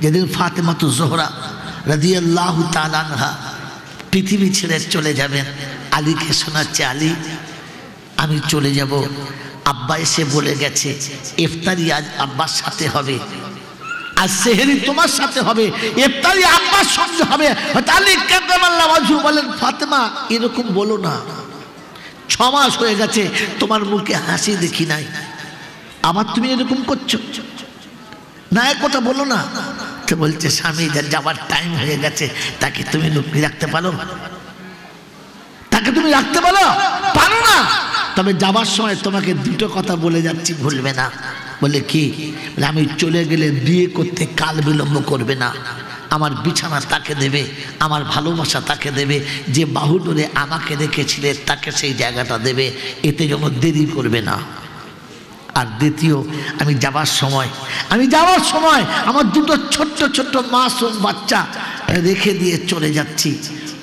যেদিন ফাতেমাতু জোহরা রাদিয়াল্লাহু তাআলা আনহা পৃথিবী ছেড়ে চলে যাবেন। আলীকে শোনাচ্ছে, আলী আমি চলে যাব, আব্বা এসে বলে গেছে ইফতারি আজ আব্বার সাথে হবে, আজ সেহরি তোমার সাথে হবে, ইফতারি আব্বার সঙ্গে হবে। আলী কারামাল্লাহু ওয়াজহু বলেন, ফাতেমা এরকম বলো না, 6 মাস হয়ে গেছে তোমার মুখে হাসি দেখি নাই, আবার তুমি এরকম করছো না, এক কথা বলো না। তো বলছে, স্বামী যার যাবার টাইম হয়ে গেছে, তাকে তুমি লুকিয়ে রাখতে পারো? তাকে তুমি রাখতে পারো? পারো না। তবে যাবার সময় তোমাকে দুটো কথা বলে যাচ্ছি, ভুলবে না। বলে কি? আমি চলে গেলে বিয়ে করতে কাল বিলম্ব করবে না, আমার বিছানা তাকে দেবে, আমার ভালোবাসা তাকে দেবে, যে বাহু ধরে আমাকে রেখেছিলে তাকে সেই জায়গাটা দেবে, এতে যেন দেরি করবে না। আর দ্বিতীয়, আমি যাবার সময় আমার দুটো ছোট্ট ছোট্ট মাসুম বাচ্চা রেখে দিয়ে চলে যাচ্ছি,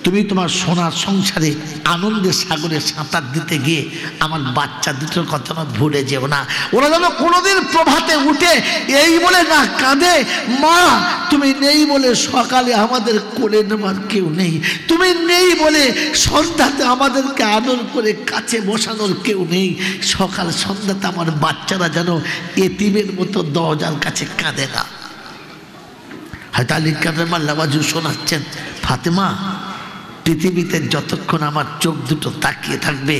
তুমি তোমার সোনার সংসারে আনন্দের সাগরে সাঁতার দিতে গিয়ে আমার বাচ্চা দুটোর কথা ভুলে যেও না। ওরা যেন কোনোদিন প্রভাতে উঠে এই বলে না কাঁদে, মা তুমি নেই বলে সকালে আমাদের কোলে নেওয়ার কেউ নেই, তুমি নেই বলে সন্ধ্যাতে আমাদেরকে আদর করে কাছে বসানোর কেউ নেই। সকাল সন্ধ্যাতে আমার বাচ্চারা যেন এতিমের মতো দরজার কাছে কাঁদে না। হয়তো আলী কারামাল্লাহু ওয়াজহু শোনাচ্ছেন, ফাতেমা পৃথিবীতে যতক্ষণ আমার চোখ দুটো তাকিয়ে থাকবে,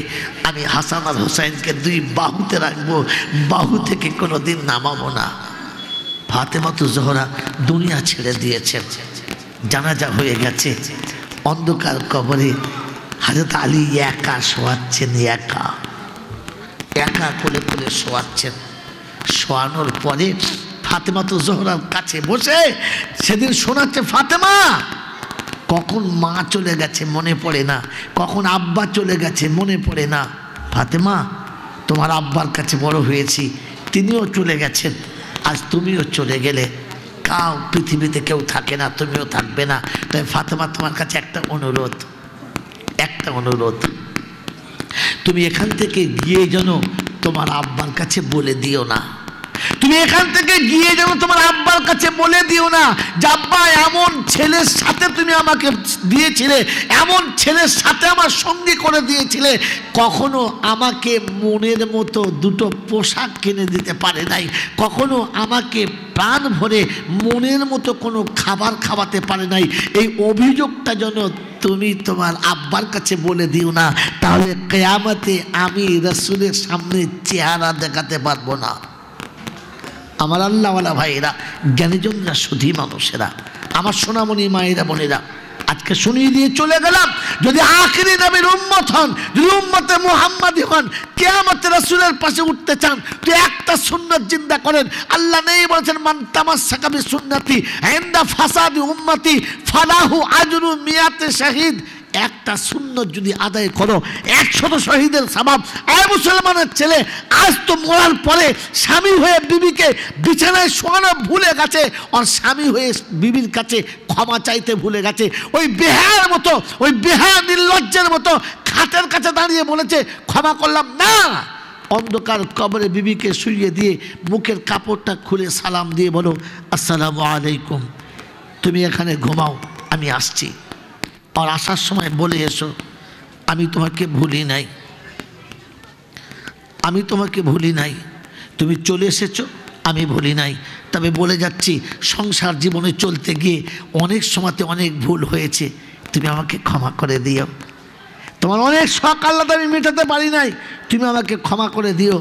আমি হাসান আর হোসেনকে 2 বাহুতে রাখবো, বাহু থেকে কোনোদিন নামাবো না। ফাতেমাতু জোহরা দুনিয়া ছেড়ে দিয়েছেন, জানাজা হয়ে গেছে, অন্ধকার কবরে হযরত আলী একা শোয়াচ্ছেন, একা একা কোলে কোলে শোয়াচ্ছেন। শোয়ানোর পরে ফাতেমা তো জোহরার কাছে বসে সেদিন শোনাচ্ছে, ফাতেমা কখন মা চলে গেছে মনে পড়ে না, কখন আব্বা চলে গেছে মনে পড়ে না। ফাতেমা তোমার আব্বার কাছে বড় হয়েছি, তিনিও চলে গেছেন, আজ তুমিও চলে গেলে, কাউ পৃথিবীতে কেউ থাকে না, তুমিও থাকবে না। তাই ফাতেমা তোমার কাছে একটা অনুরোধ, একটা অনুরোধ, তুমি এখান থেকে গিয়ে যেন তোমার আব্বার কাছে বলে দিও না, তুমি এখান থেকে গিয়ে যেন তোমার আব্বার কাছে বলে দিও না যে আব্বা এমন ছেলের সাথে তুমি আমাকে দিয়েছিলে, এমন ছেলের সাথে আমার সঙ্গী করে দিয়েছিলে, কখনো আমাকে মনের মতো দুটো পোশাক কিনে দিতে পারে নাই, কখনো আমাকে প্রাণ ভরে মনের মতো কোনো খাবার খাওয়াতে পারে নাই। এই অভিযোগটা যেন তুমি তোমার আব্বার কাছে বলে দিও না, তাহলে কিয়ামতে আমি রাসূলের সামনে চেহারা দেখাতে পারবো না। আমার আল্লাহওয়ালা ভাইয়েরা, জ্ঞানীজনরা, সুধী মানুষেরা, আমার সোনামণি মায়েরা বোনেরা, আজকে শুনিয়ে দিয়ে চলে গেলাম, যদি আখিরি নবীর উম্মত হন, যদি উম্মতে মুহাম্মাদি হন, কিয়ামতে রাসূলের পাশে উঠতে চান, তো একটা সুন্নাত জিন্দা করেন। আল্লাহ নেই বলেছেন, মান তামাসসাকা বিসুন্নতি ইনদা ফাসাদি উম্মতি ফালাহু আজরু মিয়াতে শাহিদ। একটা সুন্নত যদি আদায় করো 100 শহীদের সওয়াব। আয় মুসলমানের ছেলে, আজ তো মরার পরে স্বামী হয়ে বিবিকে বিছানায় শোয়ানো ভুলে গেছে, আর স্বামী হয়ে বিবির কাছে ক্ষমা চাইতে ভুলে গেছে। ওই বেহায়ার মতো, ওই বেহায়া নির্লজ্জের মতো খাটের কাছে দাঁড়িয়ে বলেছে ক্ষমা করলাম না। অন্ধকার কবরে বিবিকে শুইয়ে দিয়ে মুখের কাপড়টা খুলে সালাম দিয়ে বলো, আসসালামু আলাইকুম, তুমি এখানে ঘুমাও, আমি আসছি। আর আসার সময় বলে এসো, আমি তোমাকে ভুলি নাই, আমি তোমাকে ভুলি নাই, তুমি চলে এসেছো, আমি ভুলি নাই। তবে বলে যাচ্ছি, সংসার জীবনে চলতে গিয়ে অনেক সময়তে অনেক ভুল হয়েছে, তুমি আমাকে ক্ষমা করে দিও। তোমার অনেক শখ আল্লাহ আমি মেটাতে পারি নাই, তুমি আমাকে ক্ষমা করে দিও।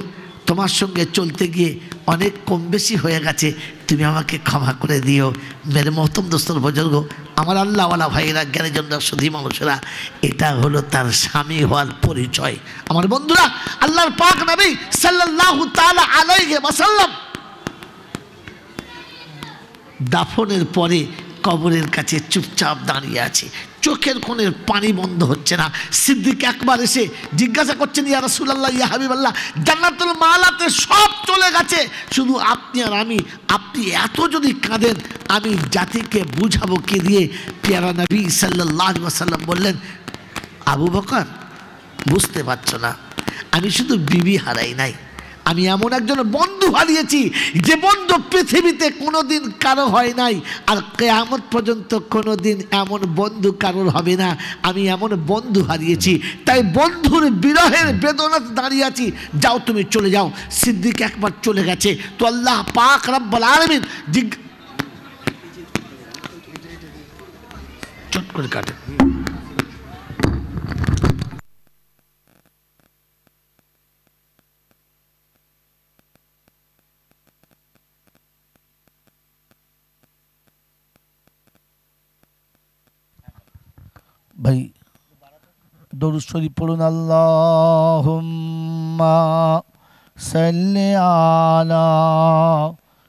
তোমার সঙ্গে চলতে গিয়ে অনেক কম বেশি হয়ে গেছে, তুমি আমাকে ক্ষমা করে দিও। মেরে মহতম দোস্তর বুজুর্গ, আমার আল্লাহওয়ালা ভাইয়েরা, জ্ঞানীজনরা, সুধী মানুষেরা, এটা হলো তার স্বামী হওয়ার পরিচয়। আমার বন্ধুরা, আল্লাহর পাক নবী সাল্লাল্লাহু তাআলা আলাইহি ওয়াসাল্লাম দাফনের পরে কবরের কাছে চুপচাপ দাঁড়িয়ে আছে, চোখের কোণের পানি বন্ধ হচ্ছে না। সিদ্দিক আকবর এসে জিজ্ঞাসা করছেন, ইয়া রাসূলুল্লাহ, ইয়া হাবিবাল্লাহ, জান্নাতুল মালাতে সব চলে গেছে, শুধু আপনি আর আমি, আপনি এত যদি কাঁদেন আমি জাতিকে বুঝাবো কি দিয়ে? পেয়ারা নবী সাল্লাল্লাহু আলাইহি ওয়াসাল্লাম বললেন, আবু বকর, বুঝতে পারছো না, আমি শুধু বিবি হারাই নাই, আমি এমন একজন বন্ধু হারিয়েছি যে বন্ধু পৃথিবীতে কোনোদিন কারো হয় নাই, আর কিয়ামত পর্যন্ত কোনোদিন এমন বন্ধু কারোর হবে না। আমি এমন বন্ধু হারিয়েছি, তাই বন্ধুর বিরহের বেদনাতে দাঁড়িয়ে আছি। যাও, তুমি চলে যাও। সিদ্দিক একবার চলে গেছে, তো আল্লাহ পাক রব্বুল আলামিন চট করে কাটে। ভাই দরুদ শরীফ পড়ুন, আল্লাহুম্মা সাল্লি আলা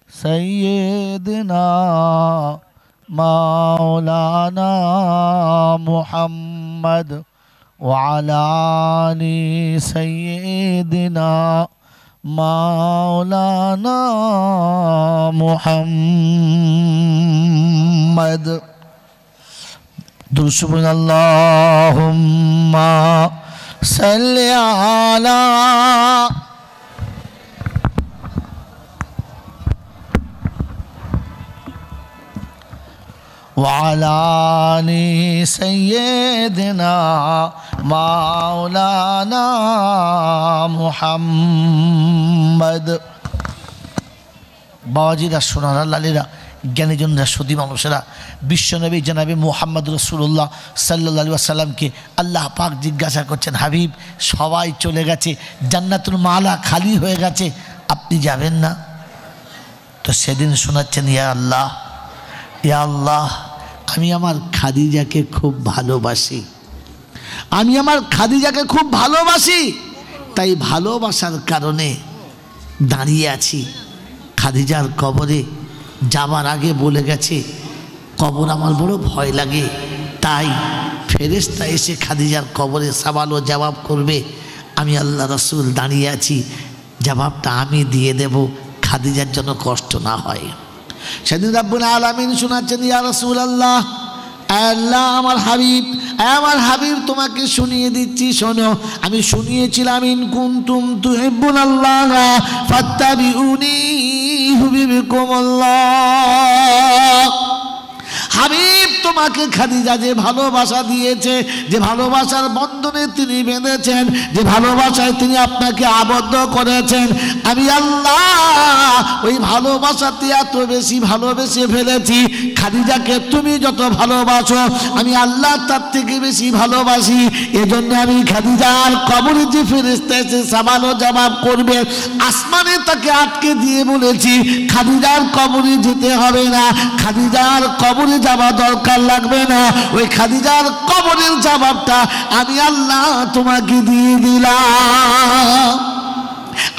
সাইয়্যিদিনা মাওলানা মুহাম্মদ ওয়া আলা আলি সাইয়্যিদিনা মাওলানা মুহাম্মদ। দুরুদ, আল্লাহুম্মা সাল্লি আলা ওয়া আলা আলি সাইয়্যিদিনা মাওলানা মুহাম্মদ। বাবাজিরা, সোনারা, লালীরা, জ্ঞানীজনরা, সুধী মানুষেরা, বিশ্বনবী জনাবে মুহাম্মদ রাসূলুল্লাহ সাল্লাল্লাহু আলাইহি ওয়াসাল্লামকে আল্লাহ পাক জিজ্ঞাসা করছেন, হাবিব, সবাই চলে গেছে, জান্নাতুল মালা খালি হয়ে গেছে, আপনি যাবেন না? তো সেদিন শোনাচ্ছেন, ইয়া আল্লাহ, ইয়া আল্লাহ, আমি আমার খাদিজাকে খুব ভালোবাসি, আমি আমার খাদিজাকে খুব ভালোবাসি, তাই ভালোবাসার কারণে দাঁড়িয়ে আছি। খাদিজার কবরে যাবার আগে বলে গেছে, কবর আমার বড় ভয় লাগে, তাই ফেরেশতা এসে খাদিজার কবরে সওয়াল ও জবাব করবে, আমি আল্লাহ রাসূল দাঁড়িয়ে আছি, জবাবটা আমি দিয়ে দেব, খাদিজার জন্য কষ্ট না হয়। সেদিন রাব্বুল আলামিন শোনাচ্ছেন, ইয়া রাসূলুল্লাহ, আল্লাহ আমার হাবিব তোমাকে শুনিয়ে দিচ্ছি, শোনো। আমি শুনিয়েছিলাম, ইন কুনতুম তুহিব্বুনাল্লাহ ফাত্তাবিউনি ইউহিব্বুকুমুল্লাহ। হাবিব তোমাকে খাদিজা যে ভালোবাসা দিয়েছে, যে ভালোবাসার বন্ধনে তিনি বেঁধেছেন, যে ভালোবাসায় তিনি আপনাকে আবদ্ধ করেছেন, আমি আল্লাহ ওই ভালোবাসাতে এত বেশি ভালোবেসে ফেলেছি, খাদিজাকে তুমি যত ভালোবাসো আমি আল্লাহ তার থেকে বেশি ভালোবাসি। এজন্য আমি খাদিজার কবরে যে ফেরেশতা এসে সওয়াল ও জবাব করবে, আসমানে তাকে আটকে দিয়ে বলেছি, খাদিজার কবরে যেতে হবে না, খাদিজার কবরে যাওয়া দরকার লাগবে না, ওই খাদিজার কবরের জবাবটা আমি আল্লাহ তোমাকে দিয়ে দিলাম।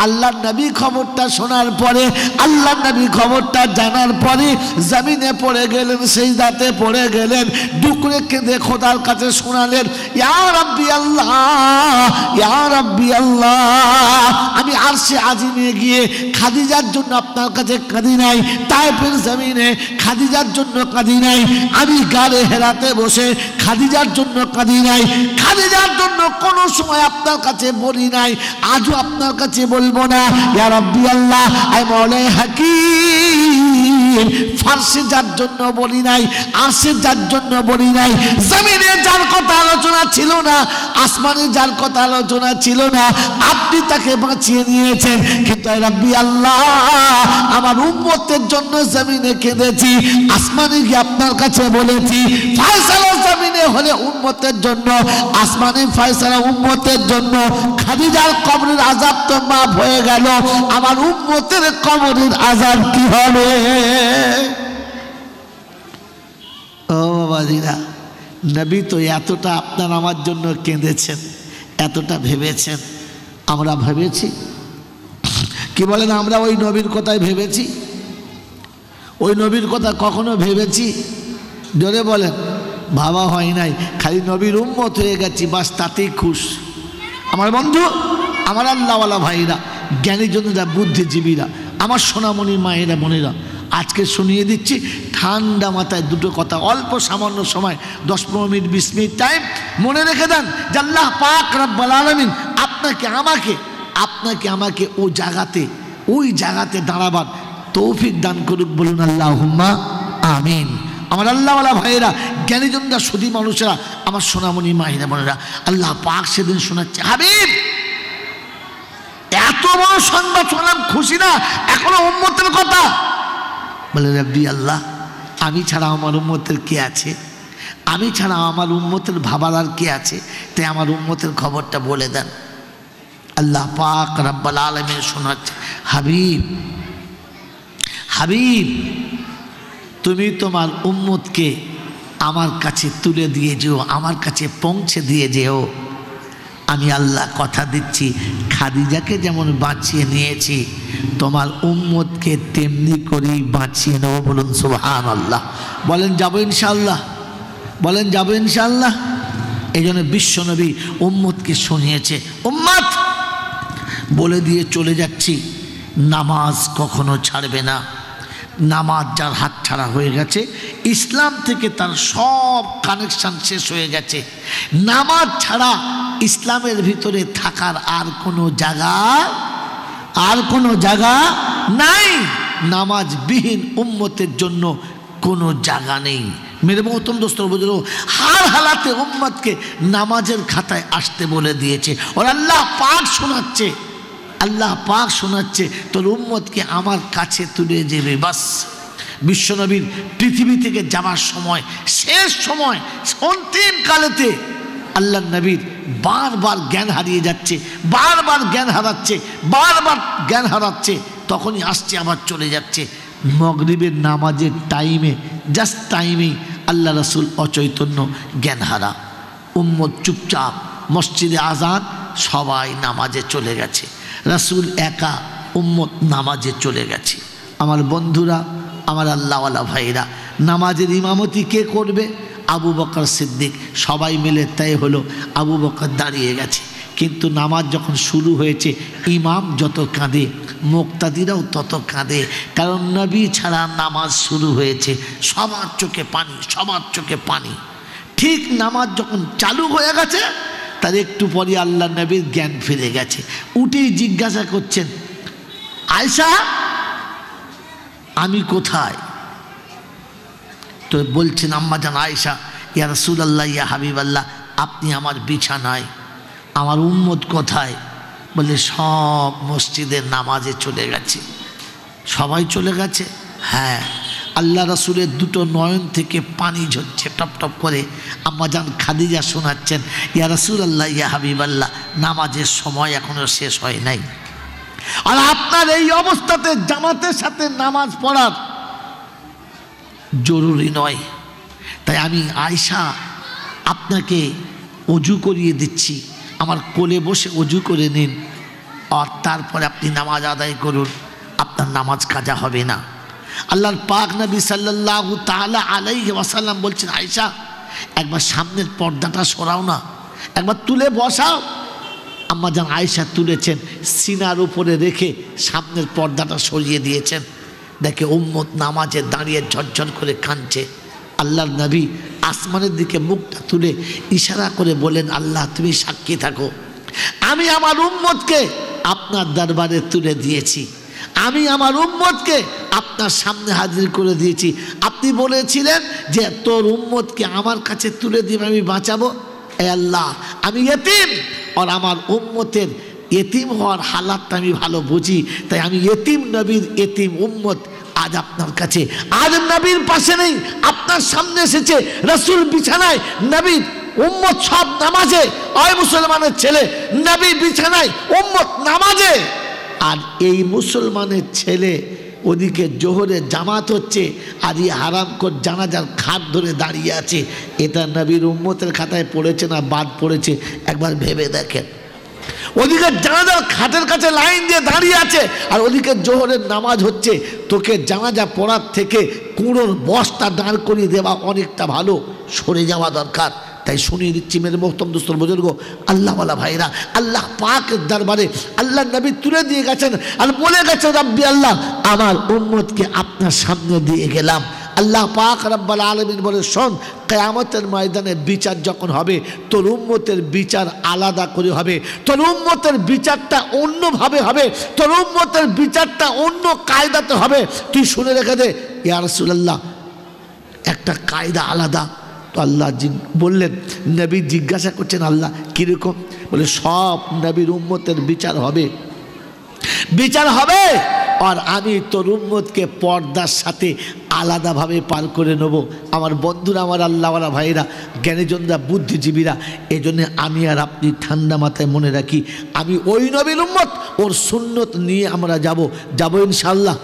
আল্লাহ নবী খবরটা শোনার পরে, আল্লাহ নবী খবরটা জানার পরে জমিনে পড়ে গেলেন, সিজদাতে পড়ে গেলেন, ডুকরে কেঁদে খোদার কাছে শোনালেন, ইয়া রাব্বি আল্লাহ, ইয়া রাব্বি আল্লাহ, আমি আরশে আজিমে গিয়ে খাদিজার জন্য আপনার কাছে কাঁদি নাই, তায়েফের জমিনে খাদিজার জন্য কাঁদি নাই, আমি গারে হেরাতে বসে খাদিজার জন্য কাঁদি নাই, খাদিজার জন্য কোনো সময় আপনার কাছে বলি নাই, আজও আপনার কাছে বলবো না। ইয়া রাব্বি আল্লাহ, আই মাওলাই হাকিম, ফারসে যার জন্য বলি নাই, আরশে যার জন্য বলি নাই, জমিনে যার কথা আলোচনা ছিল না, আসমানে যার কথা আলোচনা ছিল না, আপনি তাকে বাঁচিয়ে নিয়েছেন। কিন্তু আই রাব্বি আল্লাহ, আমার উম্মতের জন্য জমিনে কেঁদেছি, আসমানে গিয়ে আপনার কাছে বলেছি, ফয়সালা জমিনে হলে উম্মতের জন্য, আসমানে ফয়সালা উম্মতের জন্য। খাদিজার কবরের আযাব তো মাফ হয়ে গেল, আমার উম্মতের কবরের আযাব কি হবে? ও বাবাজিরা, নবী তো এতটা আপনার আমার জন্য কেঁদেছেন, এতটা ভেবেছেন, আমরা ভেবেছি কি বলেন? আমরা ওই নবীর কথাই ভেবেছি? ওই নবীর কথা কখনো ভেবেছি? জোরে বলেন। ভাবা হয় নাই, খালি নবীর উম্মত হয়ে গেছি, বাস তাতেই খুশ। আমার বন্ধু, আমার আল্লাহওয়ালা ভাইরা, জ্ঞানীজনেরা, বুদ্ধিজীবীরা, আমার সোনামণির মায়েরা, বোনেরা, আজকে শুনিয়ে দিচ্ছি ঠান্ডা মাথায় দুটো কথা, অল্প সামান্য সময়, 10-15 মিনিট 20 মিনিট টাইম, মনে রেখে দেন যে আল্লাহ পাক রব্বুল আলামিন আপনাকে আমাকে ওই জায়গাতে দাঁড়াবার তৌফিক দান করুক, বলুন আল্লাহুম্মা আমিন। আমার আল্লাহওয়ালা ভাইয়েরা, জ্ঞানীজনরা, সুধী মানুষেরা, আমার সোনামণি মায়েরা, বোনেরা, আল্লাহ পাক সেদিন শোনাচ্ছে, হাবিব এত বড় সংবাদ শুনলাম, খুশি না? এখনো উম্মতের কথা বলে, রাব্বি আল্লাহ, আমি ছাড়া আমার উম্মতের কে আছে? আমি ছাড়া আমার উম্মতের ভাবার আর কে আছে? তাই আমার উম্মতের খবরটা বলে দেন। আল্লাহ পাক রব্বুল আলামিন শোনাচ্ছে, হাবিব তুমি তোমার উম্মতকে আমার কাছে তুলে দিয়ে যেও, আমার কাছে পৌঁছে দিয়ে যেও। আমি আল্লাহ কথা দিচ্ছি, খাদিজাকে যেমন বাঁচিয়ে নিয়েছি, তোমার উম্মতকে তেমনি করেই বাঁচিয়ে নেব। বলুন সুবহানাল্লাহ। বলেন যাবো ইনশাআল্লাহ, বলেন যাবো ইনশাআল্লাহ। এই জন্য বিশ্বনবী উম্মতকে শুনিয়েছে, উম্মত বলে দিয়ে চলে যাচ্ছি, নামাজ কখনো ছাড়বে না। নামাজ যার হাত ছাড়া হয়ে গেছে, ইসলাম থেকে তার সব কানেকশন শেষ হয়ে গেছে। নামাজ ছাড়া ইসলামের ভিতরে থাকার আর কোনো জায়গা নাই। নামাজবিহীন উম্মতের জন্য কোনো জায়গা নেই। মেরে মহতম দোস্ত বুঝলো, হার হালাতে উম্মতকে নামাজের খাতায় আসতে বলে দিয়েছে। ওর আল্লাহ পাক শোনাচ্ছে, তোর উম্মতকে আমার কাছে তুলে যাবে। বাস বিশ্বনবীর পৃথিবী থেকে যাওয়ার সময়, শেষ সময়, অন্তিম কালেতে আল্লাহ নবীর বারবার জ্ঞান হারিয়ে যাচ্ছে, বারবার জ্ঞান হারাচ্ছে, তখনই আসছে, আবার চলে যাচ্ছে। মাগরিবের নামাজের টাইমে, জাস্ট টাইমেই আল্লাহ রাসূল অচৈতন্য, জ্ঞান হারা। উম্মত চুপচাপ, মসজিদে আজান, সবাই নামাজে চলে গেছে, রাসূল একা, উম্মত নামাজে চলে গেছে। আমার বন্ধুরা, আমার আল্লাহওয়ালা ভাইরা, নামাজের ইমামতি কে করবে? আবু বকর সিদ্দিক। সবাই মিলে তাই হলো আবু বকর দাঁড়িয়ে গেছে। কিন্তু নামাজ যখন শুরু হয়েছে, ইমাম যত কাঁদে, মুক্তাদিরাও তত কাঁদে, কারণ নবী ছাড়া নামাজ শুরু হয়েছে। সবার চোখে পানি, সবার চোখে পানি। ঠিক নামাজ যখন চালু হয়ে গেছে, তার একটু পরে আল্লাহ নবীর জ্ঞান ফিরে গেছে। উঠেই জিজ্ঞাসা করছেন, আয়েশা আমি কোথায়? তো বলছেন আম্মাজান আয়েশা, ইয়া রাসূলুল্লাহ, ইয়া হাবিবাল্লাহ, আপনি আমার বিছানায়। আমার উম্মত কোথায়? বলে সব মসজিদের নামাজে চলে গেছে। সবাই চলে গেছে? হ্যাঁ। আল্লাহ রাসূলের দুটো নয়ন থেকে পানি ঝরছে টপ টপ করে। আম্মাজান খাদিজা শোনাচ্ছেন, ইয়া রাসূলুল্লাহ, ইয়া হাবিবাল্লাহ, নামাজের সময় এখনো শেষ হয় নাই, আর আপনার এই অবস্থাতে জামাতের সাথে নামাজ পড়ার জরুরি নয়। তাই আমি আয়েশা আপনাকে অজু করিয়ে দিচ্ছি, আমার কোলে বসে অজু করে নিন, আর তারপরে আপনি নামাজ আদায় করুন, আপনার নামাজ কাজা হবে না। আল্লাহর পাক নবী সাল্লাল্লাহু তাআলা আলাইহি ওয়াসাল্লাম বলছেন, আয়েশা একবার সামনের পর্দাটা সরাও না, একবার তুলে বসাও। আম্মাজান আয়েশা তুলেছেন, সিনার উপরে রেখে সামনের পর্দাটা সরিয়ে দিয়েছেন। দেখে উম্মত নামাজে দাঁড়িয়ে ঝরঝর করে কাঁদছে। আল্লাহর নবী আসমানের দিকে মুখটা তুলে ইশারা করে বলেন, আল্লাহ তুমি সাক্ষী থাকো, আমি আমার উম্মতকে আপনার দরবারে তুলে দিয়েছি, আমি আমার উম্মতকে আপনার সামনে হাজির করে দিয়েছি। আপনি বলেছিলেন যে তোর উম্মতকে আমার কাছে তুলে দিবে, আমি বাঁচাবো। এ আল্লাহ, আমি ইতিম, আর আমার উম্মতের ইতিম হওয়ার হালাতটা আমি ভালো বুঝি, তাই আমি ইতিম নবীর ইতিম উম্মত আজ আপনার কাছে, আজ নবীর পাশে নেই, আপনার সামনে এসেছে। রাসূল বিছানায়, নবীর উম্মত সব নামাজে। ওই মুসলমানের ছেলে, নবী বিছানায়, উম্মত নামাজে। আর এই মুসলমানের ছেলে ওদিকে জোহরে জামাত হচ্ছে, আর এই হারামখোর জানাজার খাট ধরে দাঁড়িয়ে আছে। এটা নবীর উম্মতের খাতায় পড়েছে না বাদ পড়েছে? একবার ভেবে দেখেন। ওদিকে জানাজার খাটের কাছে লাইন দিয়ে দাঁড়িয়ে আছে, আর ওদিকে জোহরের নামাজ হচ্ছে। তোকে জানাজা পড়ার থেকে কুঁড়োর বস্তা দাঁড় করিয়ে দেওয়া অনেকটা ভালো, সরে যাওয়া দরকার। তাই শুনিয়ে দিচ্ছি মেরে মোহতরম দোস্তর বুজুর্গ, আল্লাহওয়ালা ভাইরা, আল্লাহ পাকের দরবারে আল্লাহ নবী তুলে দিয়ে গেছেন, আর বলে গেছেন, রব্বি আল্লাহ, আমার উম্মতকে আপনার সামনে দিয়ে গেলাম। আল্লাহ পাক রব্বুল আলামিন বলে, শোন, কিয়ামতের ময়দানে বিচার যখন হবে, তোর উম্মতের বিচার আলাদা করে হবে, তোর উম্মতের বিচারটা অন্যভাবে হবে, তোর উম্মতের বিচারটা অন্য কায়দাতে হবে। তুই শুনে রেখে দে। ইয়া রাসূলুল্লাহ, একটা কায়দা আলাদা। তো আল্লাহ বললেন, নবী জিজ্ঞাসা করছেন, আল্লাহ কীরকম? বলে, সব নবীর উম্মতের বিচার হবে, বিচার হবে, আর আমি তোর উম্মতকে পর্দার সাথে আলাদাভাবে পার করে নেব। আমার বন্ধুরা, আমার আল্লাহওয়ালা ভাইরা, জ্ঞানীজনরা, বুদ্ধিজীবীরা, এই জন্যে আমি আর আপনি ঠান্ডা মাথায় মনে রাখি, আমি ওই নবীর উম্মত, ওর সুন্নত নিয়ে আমরা যাব ইনশাল্লাহ,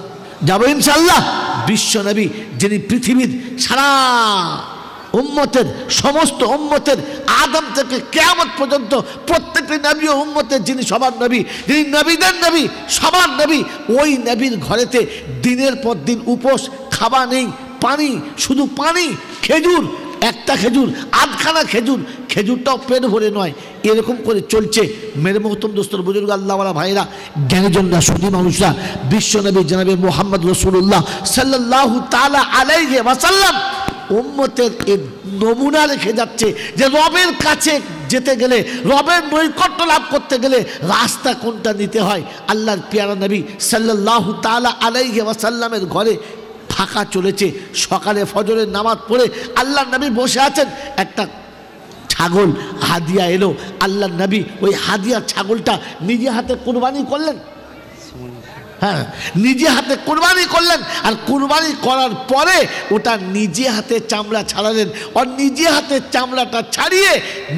যাব ইনশাল্লাহ। বিশ্ব নবী, যিনি পৃথিবীর সারা উম্মতের, সমস্ত উম্মতের, আদম থেকে কিয়ামত পর্যন্ত প্রত্যেকটি নবী ও উম্মতের যিনি সবার নবী, যিনি নবীদের নবী, সবার নবী, ওই নবীর ঘরেতে দিনের পর দিন উপোস, খাওয়া নেই, পানি, শুধু পানি, খেজুর, একটা খেজুর, আধখানা খেজুর, খেজুরটাও পেট ভরে নয়, এরকম করে চলছে। মেরে মোহতরম দোস্তর বুজুর্গ, আল্লাহওয়ালা ভাইরা, জ্ঞানীজনরা, সুধী মানুষরা, বিশ্বনবী জনাবে মুহাম্মদ রাসূলুল্লাহ সাল্লাল্লাহু তাআলা আলাইহি ওয়াসাল্লাম উম্মতের এই নমুনা রেখে যাচ্ছে যে রবের কাছে যেতে গেলে, রবের নৈকট্য লাভ করতে গেলে রাস্তা কোনটা নিতে হয়। আল্লাহর পেয়ারা নবী সাল্লাল্লাহু তাআলা আলাইহি ওয়াসাল্লামের ঘরে ফাঁকা চলেছে। সকালে ফজরের নামাজ পড়ে আল্লাহর নবী বসে আছেন, একটা ছাগল হাদিয়া এলো। আল্লাহর নবী ওই হাদিয়া ছাগলটা নিজে হাতে কুরবানি করলেন। হ্যাঁ, নিজে হাতে কুরবানি করলেন, আর কুরবানি করার পরে ওটা নিজে হাতে চামড়া ছাড়ালেন, আর নিজে হাতে চামড়াটা ছাড়িয়ে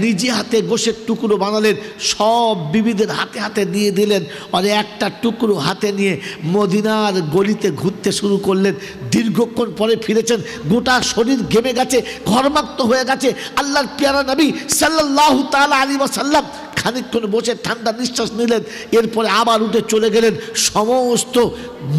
নিজে হাতে গোশের টুকরো বানালেন, সব বিবিদের হাতে হাতে দিয়ে দিলেন, আর একটা টুকরো হাতে নিয়ে মদিনার গলিতে ঘুরতে শুরু করলেন। দীর্ঘক্ষণ পরে ফিরেছেন, গোটা শরীর ঘেমে গেছে, ঘর্মাক্ত হয়ে গেছে। আল্লাহর পেয়ারা নবী সাল্লাল্লাহু তাআলা আলাইহি ওয়াসাল্লাম খানিকক্ষণ বসে ঠান্ডা নিঃশ্বাস নিলেন, এরপরে আবার উঠে চলে গেলেন। সমস্ত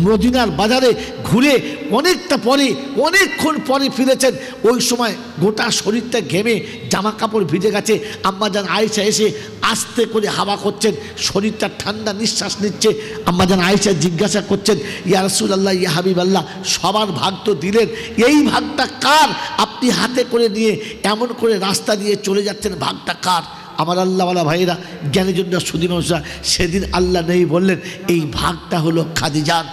মদিনার বাজারে ঘুরে অনেকটা পরে, অনেকক্ষণ পরে ফিরেছেন। ওই সময় গোটা শরীরটা ঘেমে জামা কাপড় ভিজে গেছে। আম্মাজান আয়েশা এসে আস্তে করে হাওয়া করছেন, শরীরটা ঠান্ডা নিঃশ্বাস নিচ্ছে। আম্মাজান আয়েশা জিজ্ঞাসা করছেন, ইয়া রাসূলুল্লাহ, ইয়া হাবিবাল্লাহ, সবার ভাগ তো দিলেন, এই ভাগটা কার? আপনি হাতে করে নিয়ে এমন করে রাস্তা দিয়ে চলে যাচ্ছেন, ভাগটা কার? আমার আল্লাহওয়ালা ভাইয়েরা, জ্ঞানীজনরা, সুধী মানুষরা, সেদিন আল্লাহ নেই বললেন এই ভাগটা হলো খাদিজার।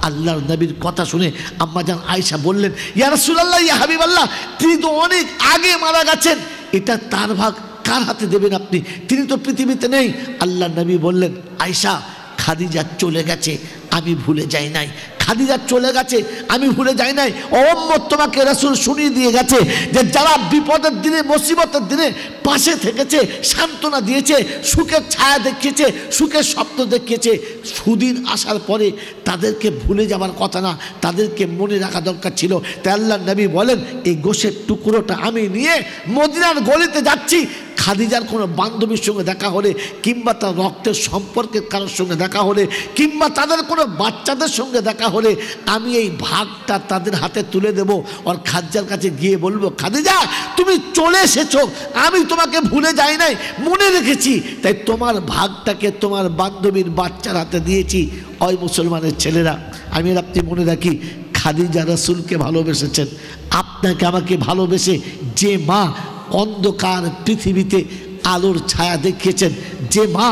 আল্লাহর নবীর কথা শুনে আম্মাজান আয়েশা বললেন, ইয়া রাসূলুল্লাহ, ইয়া হাবিবাল্লাহ, তিনি তো অনেক আগে মারা গেছেন, এটা তার ভাগ, কার হাতে দেবেন আপনি? তিনি তো পৃথিবীতে নেই। আল্লাহর নবী বললেন, আয়েশা, খাদিজা চলে গেছে, আমি ভুলে যাই নাই। খাদিজা চলে গেছে, আমি ভুলে যাই নাই। ও উম্মত, তোমাকে রাসূল শুনিয়ে দিয়ে গেছে যে যারা বিপদের দিনে, মুসিবতের দিনে পাশে থেকেছে, সান্ত্বনা দিয়েছে, সুখের ছায়া দেখিয়েছে, সুখের স্বপ্ন দেখিয়েছে, সুদিন আসার পরে তাদেরকে ভুলে যাওয়ার কথা না, তাদেরকে মনে রাখা দরকার ছিল। তাই আল্লাহর নবী বলেন, এই গোশের টুকরোটা আমি নিয়ে মদিনার গলিতে যাচ্ছি। খাদিজার কোনো বান্ধবীর সঙ্গে দেখা হলে, কিংবা তার রক্তের সম্পর্কের কারোর সঙ্গে দেখা হলে, কিংবা তাদের কোনো বাচ্চাদের সঙ্গে দেখা হলে, আমি এই ভাগটা তাদের হাতে তুলে দেব। আর খাদিজার কাছে গিয়ে বলবো, খাদিজা, তুমি চলে এসেছো, আমি তোমাকে ভুলে যাই নাই, মনে রেখেছি, তাই তোমার ভাগটাকে তোমার বান্ধবীর বাচ্চার হাতে দিয়েছি। ওই মুসলমানের ছেলেরা, আমি আপনি মনে রাখি, খাদিজা রাসূলকে ভালোবেসেছেন। আপনাকে আমাকে ভালোবেসে যে মা অন্ধকার পৃথিবীতে আলোর ছায়া দেখিয়েছেন, যে মা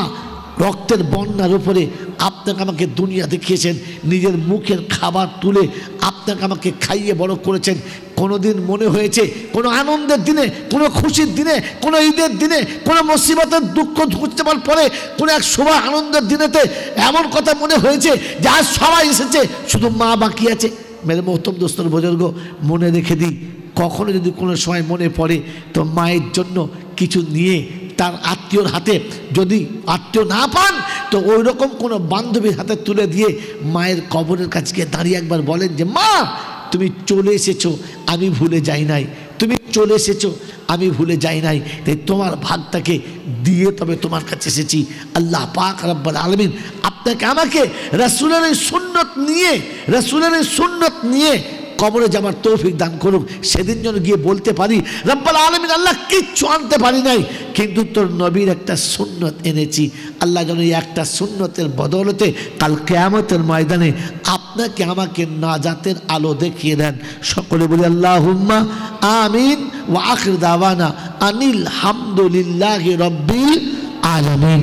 রক্তের বন্যার উপরে আপনাকে আমাকে দুনিয়া দেখিয়েছেন, নিজের মুখের খাবার তুলে আপনাকে আমাকে খাইয়ে বড় করেছেন, কোনোদিন মনে হয়েছে কোনো আনন্দের দিনে, কোনো খুশির দিনে, কোনো ঈদের দিনে, কোনো মুসিবতের দুঃখ ঘুরতে পারার পরে, কোনো এক শুভ আনন্দের দিনেতে এমন কথা মনে হয়েছে যে আজ সবাই এসেছে, শুধু মা বাকি আছে? মেরে মোহতম দোস্তর বুজুর্গ, মনে রেখে দিই, কখনো যদি কোনো সময় মনে পড়ে তো মায়ের জন্য কিছু নিয়ে তার আত্মীয়র হাতে, যদি আত্মীয় না পান তো ওই রকম কোনো বান্ধবীর হাতে তুলে দিয়ে মায়ের কবরের কাছে গিয়ে দাঁড়িয়ে একবার বলেন যে, মা, তুমি চলে এসেছো, আমি ভুলে যাই নাই, তুমি চলে এসেছো, আমি ভুলে যাই নাই, তাই তোমার ভাগটাকে দিয়ে তবে তোমার কাছে এসেছি। আল্লাহ পাক রব্বুল আলামিন আপনাকে আমাকে রাসূলের সুন্নত নিয়ে কবরে যাবার তৌফিক দান করুক। সেদিন যেন গিয়ে বলতে পারি, রব্বুল আলামিন, আল্লাহ কিচ্ছু আনতে পারি নাই, কিন্তু তোর নবীর একটা সুন্নত এনেছি। আল্লাহ যেন এই একটা সুন্নতের বদৌলতে কাল কিয়ামতের ময়দানে আপনাকে আমাকে নাজাতের আলো দেখিয়ে দেন। সকলে বলি আল্লাহুম্মা আমিন। ওয়া আখির দাওয়ানা আনিল হামদুলিল্লাহি রাব্বিল আলামিন।